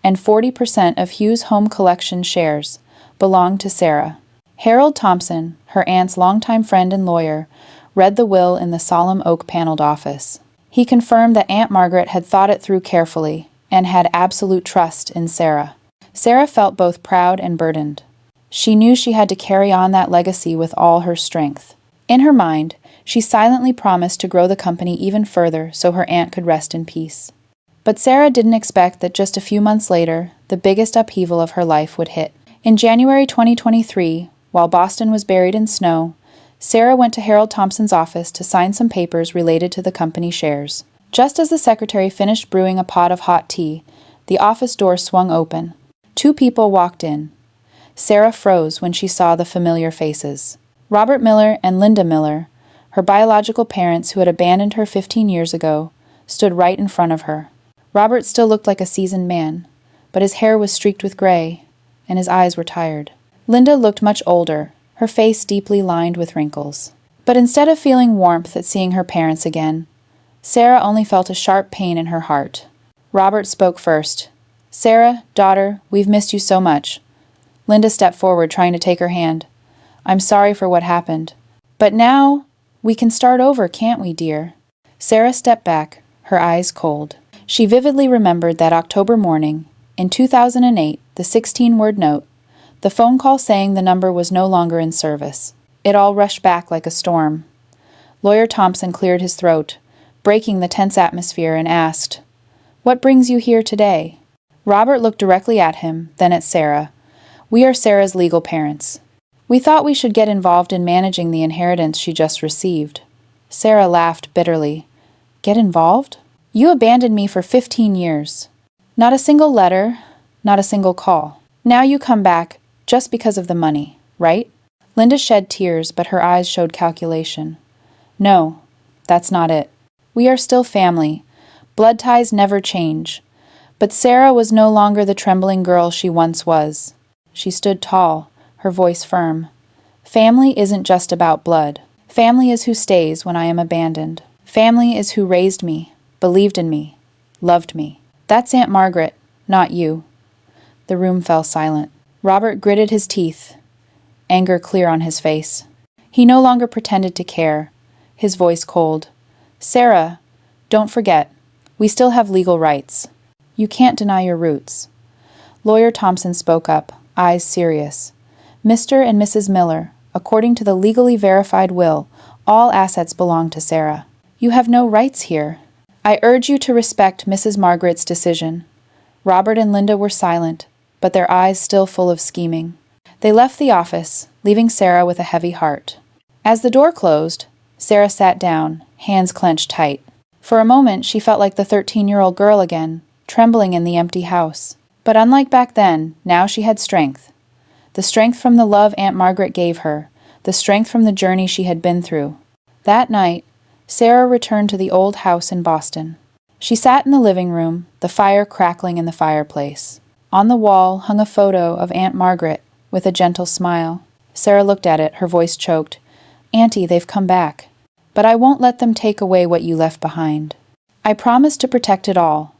and 40% of Hughes Home Collection shares, belonged to Sarah. Harold Thompson, her aunt's longtime friend and lawyer, read the will in the solemn oak-paneled office. He confirmed that Aunt Margaret had thought it through carefully and had absolute trust in Sarah. Sarah felt both proud and burdened. She knew she had to carry on that legacy with all her strength. In her mind, she silently promised to grow the company even further so her aunt could rest in peace. But Sarah didn't expect that just a few months later, the biggest upheaval of her life would hit. In January 2023, while Boston was buried in snow, Sarah went to Harold Thompson's office to sign some papers related to the company shares. Just as the secretary finished brewing a pot of hot tea, the office door swung open. Two people walked in. Sarah froze when she saw the familiar faces. Robert Miller and Linda Miller, her biological parents who had abandoned her 15 years ago, stood right in front of her. Robert still looked like a seasoned man, but his hair was streaked with gray, and his eyes were tired. Linda looked much older, her face deeply lined with wrinkles. But instead of feeling warmth at seeing her parents again, Sarah only felt a sharp pain in her heart. Robert spoke first. "Sarah, daughter, we've missed you so much." Linda stepped forward, trying to take her hand. "I'm sorry for what happened. But now, we can start over, can't we, dear?" Sarah stepped back, her eyes cold. She vividly remembered that October morning, in 2008, the 16-word note, the phone call saying the number was no longer in service. It all rushed back like a storm. Lawyer Thompson cleared his throat, breaking the tense atmosphere, and asked, "What brings you here today?" Robert looked directly at him, then at Sarah. "We are Sarah's legal parents. We thought we should get involved in managing the inheritance she just received." Sarah laughed bitterly. "Get involved? You abandoned me for 15 years. Not a single letter, not a single call. Now you come back just because of the money, right?" Linda shed tears, but her eyes showed calculation. "No, that's not it. We are still family. Blood ties never change." But Sarah was no longer the trembling girl she once was. She stood tall, her voice firm. "Family isn't just about blood. Family is who stays when I am abandoned. Family is who raised me, believed in me, loved me. That's Aunt Margaret, not you." The room fell silent. Robert gritted his teeth, anger clear on his face. He no longer pretended to care, his voice cold. "Sarah, don't forget, we still have legal rights. You can't deny your roots." Lawyer Thompson spoke up, eyes serious. "Mr. and Mrs. Miller, according to the legally verified will, all assets belong to Sarah. You have no rights here. I urge you to respect Mrs. Margaret's decision." Robert and Linda were silent, but their eyes still full of scheming. They left the office, leaving Sarah with a heavy heart. As the door closed, Sarah sat down, hands clenched tight. For a moment, she felt like the 13-year-old girl again, trembling in the empty house. But unlike back then, now she had strength. The strength from the love Aunt Margaret gave her, the strength from the journey she had been through. That night, Sarah returned to the old house in Boston. She sat in the living room, the fire crackling in the fireplace. On the wall hung a photo of Aunt Margaret, with a gentle smile. Sarah looked at it, her voice choked. "Auntie, they've come back. But I won't let them take away what you left behind. I promise to protect it all,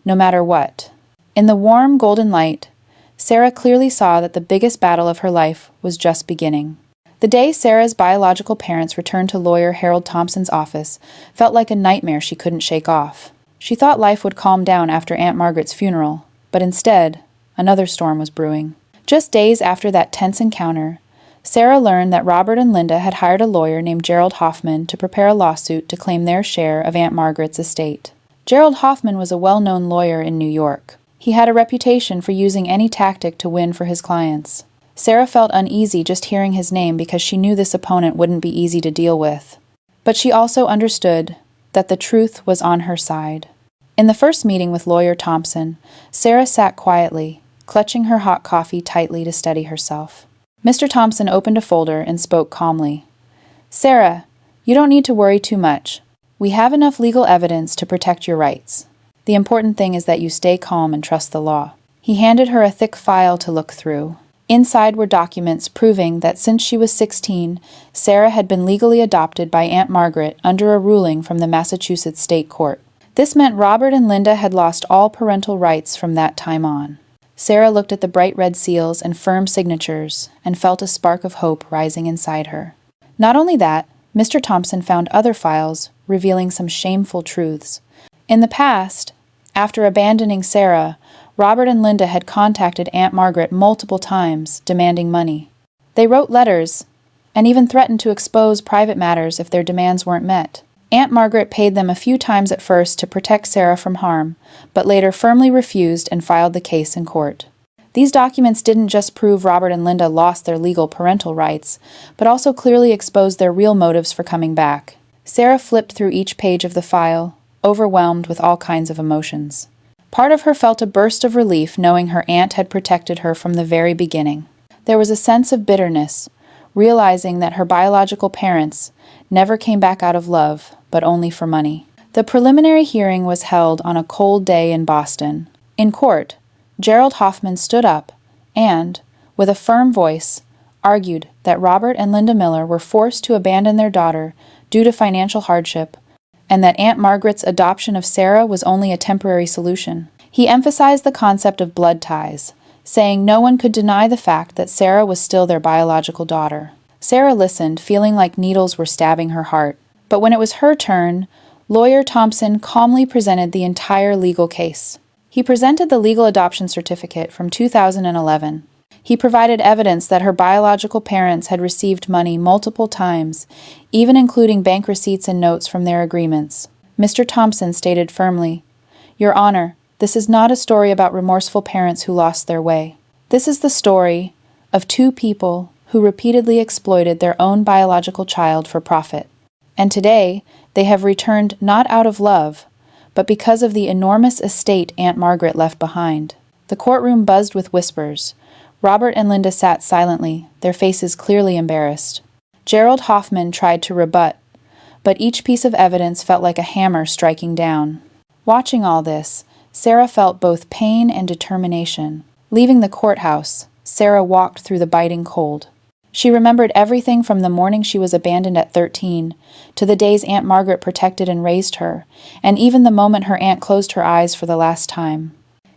no matter what." In the warm, golden light, Sarah clearly saw that the biggest battle of her life was just beginning. The day Sarah's biological parents returned to lawyer Harold Thompson's office felt like a nightmare she couldn't shake off. She thought life would calm down after Aunt Margaret's funeral, but instead, another storm was brewing. Just days after that tense encounter, Sarah learned that Robert and Linda had hired a lawyer named Gerald Hoffman to prepare a lawsuit to claim their share of Aunt Margaret's estate. Gerald Hoffman was a well-known lawyer in New York. He had a reputation for using any tactic to win for his clients. Sarah felt uneasy just hearing his name because she knew this opponent wouldn't be easy to deal with. But she also understood that the truth was on her side. In the first meeting with lawyer Thompson, Sarah sat quietly, clutching her hot coffee tightly to steady herself. Mr. Thompson opened a folder and spoke calmly. "Sarah, you don't need to worry too much. We have enough legal evidence to protect your rights. The important thing is that you stay calm and trust the law." He handed her a thick file to look through. Inside were documents proving that since she was 16, Sarah had been legally adopted by Aunt Margaret under a ruling from the Massachusetts State Court. This meant Robert and Linda had lost all parental rights from that time on. Sarah looked at the bright red seals and firm signatures and felt a spark of hope rising inside her. Not only that, Mr. Thompson found other files revealing some shameful truths. In the past, after abandoning Sarah, Robert and Linda had contacted Aunt Margaret multiple times, demanding money. They wrote letters and even threatened to expose private matters if their demands weren't met. Aunt Margaret paid them a few times at first to protect Sarah from harm, but later firmly refused and filed the case in court. These documents didn't just prove Robert and Linda lost their legal parental rights, but also clearly exposed their real motives for coming back. Sarah flipped through each page of the file, overwhelmed with all kinds of emotions. Part of her felt a burst of relief knowing her aunt had protected her from the very beginning. There was a sense of bitterness, realizing that her biological parents never came back out of love, but only for money. The preliminary hearing was held on a cold day in Boston. In court, Gerald Hoffman stood up and, with a firm voice, argued that Robert and Linda Miller were forced to abandon their daughter due to financial hardship, and that Aunt Margaret's adoption of Sarah was only a temporary solution. He emphasized the concept of blood ties, saying no one could deny the fact that Sarah was still their biological daughter. Sarah listened, feeling like needles were stabbing her heart. But when it was her turn, lawyer Thompson calmly presented the entire legal case. He presented the legal adoption certificate from 2011. He provided evidence that her biological parents had received money multiple times, even including bank receipts and notes from their agreements. Mr. Thompson stated firmly, "Your Honor, This is not a story about remorseful parents who lost their way. This is the story of two people who repeatedly exploited their own biological child for profit. And today, they have returned not out of love, but because of the enormous estate Aunt Margaret left behind. The courtroom buzzed with whispers. Robert and Linda sat silently, their faces clearly embarrassed. Gerald Hoffman tried to rebut, but each piece of evidence felt like a hammer striking down. Watching all this, Sarah felt both pain and determination. Leaving the courthouse, Sarah walked through the biting cold. She remembered everything from the morning she was abandoned at 13, to the days Aunt Margaret protected and raised her, and even the moment her aunt closed her eyes for the last time.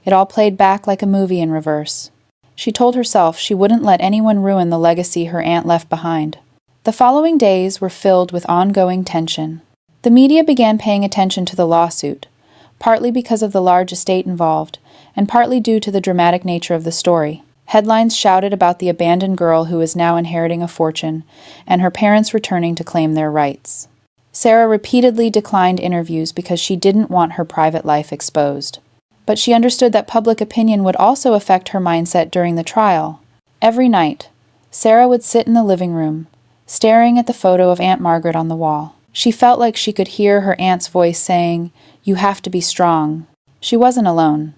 It all played back like a movie in reverse. She told herself she wouldn't let anyone ruin the legacy her aunt left behind. The following days were filled with ongoing tension. The media began paying attention to the lawsuit, partly because of the large estate involved, and partly due to the dramatic nature of the story. Headlines shouted about the abandoned girl who is now inheriting a fortune, and her parents returning to claim their rights. Sarah repeatedly declined interviews because she didn't want her private life exposed. But she understood that public opinion would also affect her mindset during the trial. Every night, Sarah would sit in the living room, staring at the photo of Aunt Margaret on the wall. She felt like she could hear her aunt's voice saying, "You have to be strong." She wasn't alone.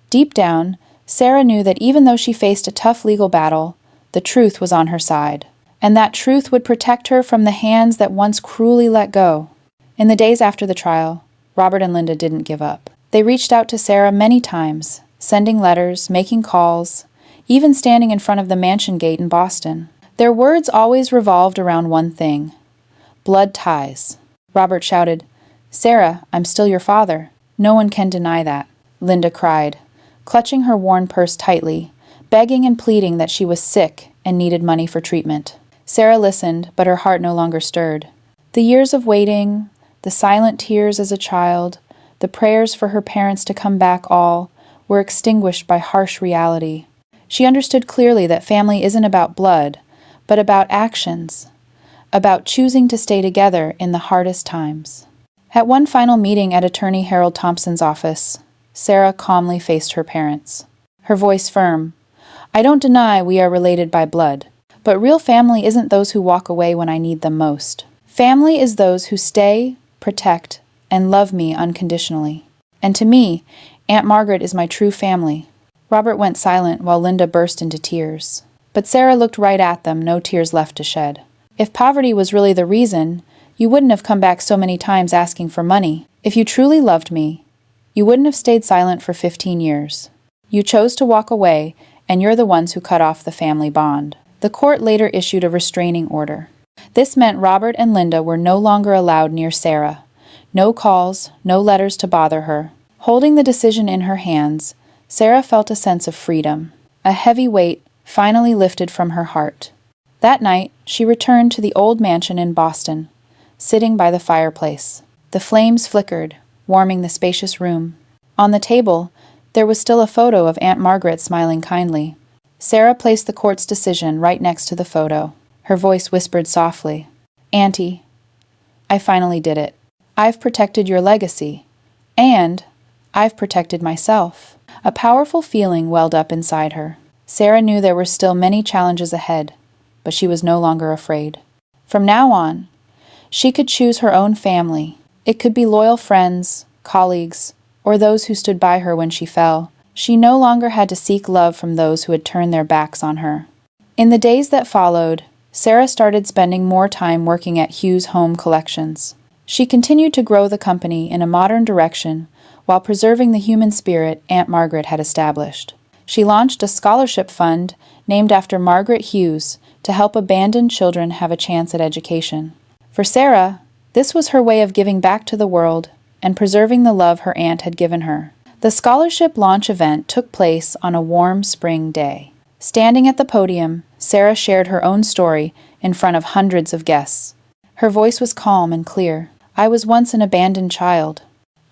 Deep down, Sarah knew that even though she faced a tough legal battle, the truth was on her side. And that truth would protect her from the hands that once cruelly let go. In the days after the trial, Robert and Linda didn't give up. They reached out to Sarah many times, sending letters, making calls, even standing in front of the mansion gate in Boston. Their words always revolved around one thing: blood ties. Robert shouted, "Sarah, I'm still your father. No one can deny that." Linda cried, clutching her worn purse tightly, begging and pleading that she was sick and needed money for treatment. Sarah listened, but her heart no longer stirred. The years of waiting, the silent tears as a child, the prayers for her parents to come back all were extinguished by harsh reality. She understood clearly that family isn't about blood, but about actions, about choosing to stay together in the hardest times. At one final meeting at attorney Harold Thompson's office, Sarah calmly faced her parents, her voice firm. "I don't deny we are related by blood, but real family isn't those who walk away when I need them most. Family is those who stay, protect, and love me unconditionally. And to me, Aunt Margaret is my true family." Robert went silent while Linda burst into tears. But Sarah looked right at them, no tears left to shed. "If poverty was really the reason, you wouldn't have come back so many times asking for money. If you truly loved me, you wouldn't have stayed silent for 15 years. You chose to walk away, and you're the ones who cut off the family bond." The court later issued a restraining order. This meant Robert and Linda were no longer allowed near Sarah. No calls, no letters to bother her. Holding the decision in her hands, Sarah felt a sense of freedom. A heavy weight finally lifted from her heart. That night, she returned to the old mansion in Boston, sitting by the fireplace. The flames flickered, warming the spacious room. On the table, there was still a photo of Aunt Margaret smiling kindly. Sarah placed the court's decision right next to the photo. Her voice whispered softly, "Auntie, I finally did it. I've protected your legacy, and I've protected myself." A powerful feeling welled up inside her. Sarah knew there were still many challenges ahead, but she was no longer afraid. From now on, she could choose her own family. It could be loyal friends, colleagues, or those who stood by her when she fell. She no longer had to seek love from those who had turned their backs on her. In the days that followed, Sarah started spending more time working at Hughes Home Collections. She continued to grow the company in a modern direction while preserving the human spirit Aunt Margaret had established. She launched a scholarship fund named after Margaret Hughes to help abandoned children have a chance at education. For Sarah, this was her way of giving back to the world and preserving the love her aunt had given her. The scholarship launch event took place on a warm spring day. Standing at the podium, Sarah shared her own story in front of hundreds of guests. Her voice was calm and clear. "I was once an abandoned child.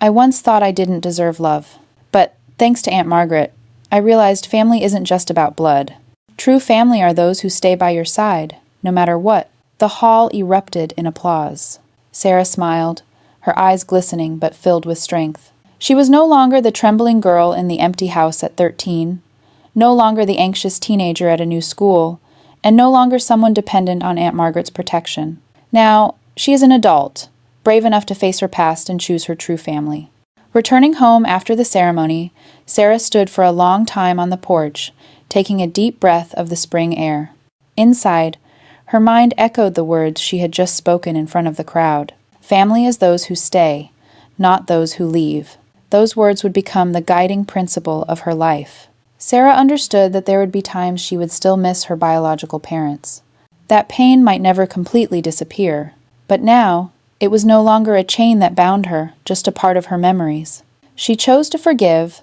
I once thought I didn't deserve love. But, thanks to Aunt Margaret, I realized family isn't just about blood. True family are those who stay by your side, no matter what." The hall erupted in applause. Sarah smiled, her eyes glistening but filled with strength. She was no longer the trembling girl in the empty house at 13, no longer the anxious teenager at a new school, and no longer someone dependent on Aunt Margaret's protection. Now, she is an adult, brave enough to face her past and choose her true family. Returning home after the ceremony, Sarah stood for a long time on the porch, taking a deep breath of the spring air. Inside, her mind echoed the words she had just spoken in front of the crowd. Family is those who stay, not those who leave. Those words would become the guiding principle of her life. Sarah understood that there would be times she would still miss her biological parents. That pain might never completely disappear, but now, it was no longer a chain that bound her, just a part of her memories. She chose to forgive,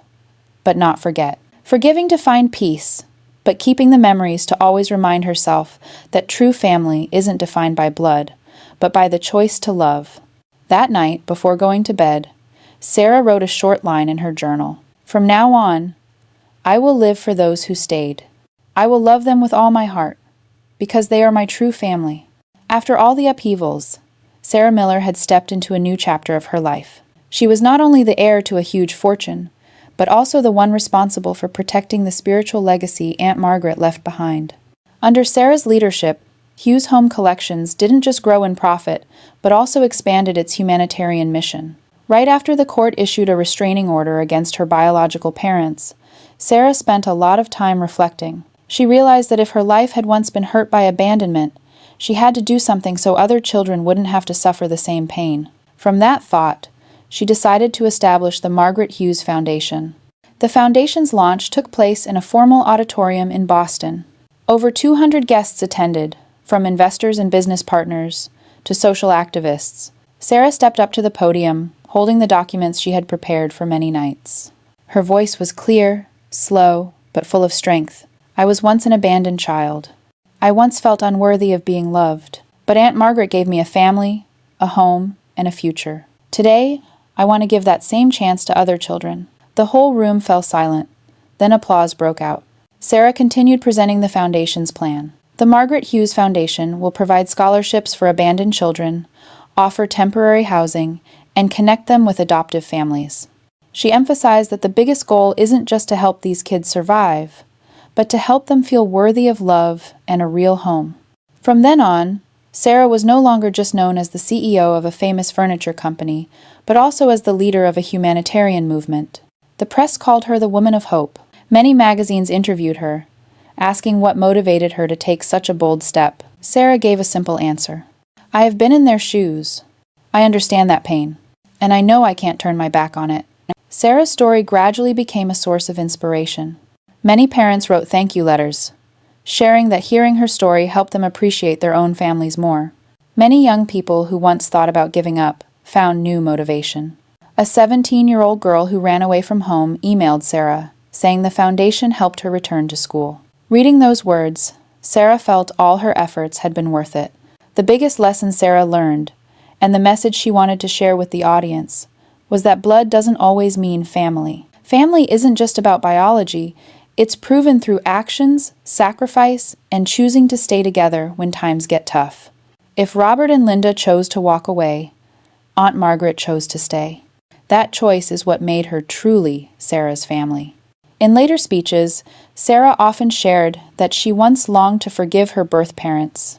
but not forget. Forgiving to find peace, but keeping the memories to always remind herself that true family isn't defined by blood, but by the choice to love. That night, before going to bed, Sarah wrote a short line in her journal. From now on, I will live for those who stayed. I will love them with all my heart, because they are my true family. After all the upheavals, Sarah Miller had stepped into a new chapter of her life. She was not only the heir to a huge fortune, but also the one responsible for protecting the spiritual legacy Aunt Margaret left behind. Under Sarah's leadership, Hughes Home Collections didn't just grow in profit, but also expanded its humanitarian mission. Right after the court issued a restraining order against her biological parents, Sarah spent a lot of time reflecting. She realized that if her life had once been hurt by abandonment, she had to do something so other children wouldn't have to suffer the same pain. From that thought, she decided to establish the Margaret Hughes Foundation. The foundation's launch took place in a formal auditorium in Boston. Over 200 guests attended, from investors and business partners to social activists. Sarah stepped up to the podium, holding the documents she had prepared for many nights. Her voice was clear, slow, but full of strength. I was once an abandoned child. I once felt unworthy of being loved, but Aunt Margaret gave me a family, a home, and a future. Today, I want to give that same chance to other children. The whole room fell silent. Then applause broke out. Sarah continued presenting the foundation's plan. The Margaret Hughes Foundation will provide scholarships for abandoned children, offer temporary housing, and connect them with adoptive families. She emphasized that the biggest goal isn't just to help these kids survive, but to help them feel worthy of love and a real home. From then on, Sarah was no longer just known as the CEO of a famous furniture company, but also as the leader of a humanitarian movement. The press called her the Woman of Hope. Many magazines interviewed her, asking what motivated her to take such a bold step. Sarah gave a simple answer. I have been in their shoes. I understand that pain, and I know I can't turn my back on it. Sarah's story gradually became a source of inspiration. Many parents wrote thank you letters, sharing that hearing her story helped them appreciate their own families more. Many young people who once thought about giving up found new motivation. A 17-year-old girl who ran away from home emailed Sarah, saying the foundation helped her return to school. Reading those words, Sarah felt all her efforts had been worth it. The biggest lesson Sarah learned, and the message she wanted to share with the audience, was that blood doesn't always mean family. Family isn't just about biology, it's proven through actions, sacrifice, and choosing to stay together when times get tough. If Robert and Linda chose to walk away, Aunt Margaret chose to stay. That choice is what made her truly Sarah's family. In later speeches, Sarah often shared that she once longed to forgive her birth parents,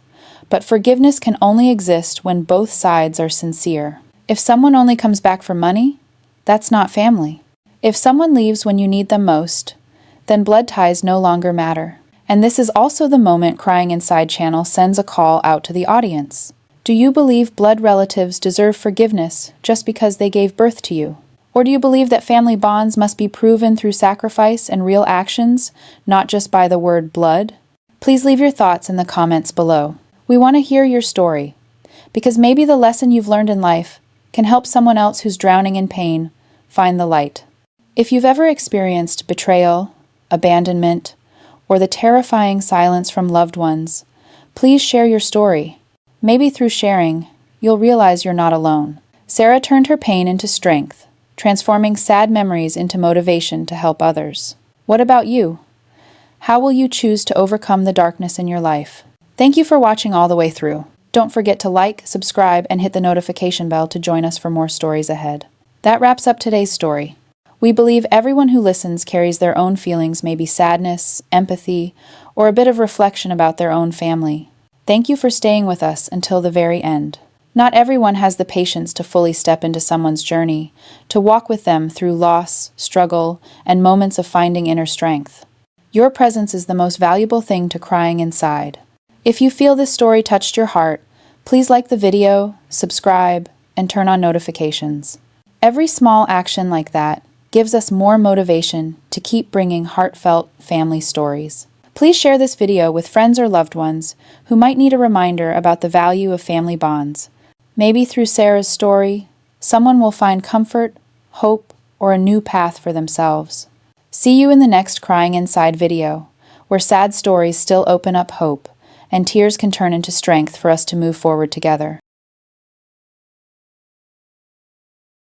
but forgiveness can only exist when both sides are sincere. If someone only comes back for money, that's not family. If someone leaves when you need them most, then blood ties no longer matter. And this is also the moment Crying Inside Channel sends a call out to the audience. Do you believe blood relatives deserve forgiveness just because they gave birth to you? Or do you believe that family bonds must be proven through sacrifice and real actions, not just by the word blood? Please leave your thoughts in the comments below. We want to hear your story, because maybe the lesson you've learned in life can help someone else who's drowning in pain find the light. If you've ever experienced betrayal, abandonment, or the terrifying silence from loved ones, please share your story. Maybe through sharing, you'll realize you're not alone. Sarah turned her pain into strength, transforming sad memories into motivation to help others. What about you? How will you choose to overcome the darkness in your life? Thank you for watching all the way through. Don't forget to like, subscribe, and hit the notification bell to join us for more stories ahead. That wraps up today's story. We believe everyone who listens carries their own feelings, maybe sadness, empathy, or a bit of reflection about their own family. Thank you for staying with us until the very end. Not everyone has the patience to fully step into someone's journey, to walk with them through loss, struggle, and moments of finding inner strength. Your presence is the most valuable thing to Crying Inside. If you feel this story touched your heart, please like the video, subscribe, and turn on notifications. Every small action like that gives us more motivation to keep bringing heartfelt family stories. Please share this video with friends or loved ones who might need a reminder about the value of family bonds. Maybe through Sarah's story, someone will find comfort, hope, or a new path for themselves. See you in the next Crying Inside video, where sad stories still open up hope, and tears can turn into strength for us to move forward together.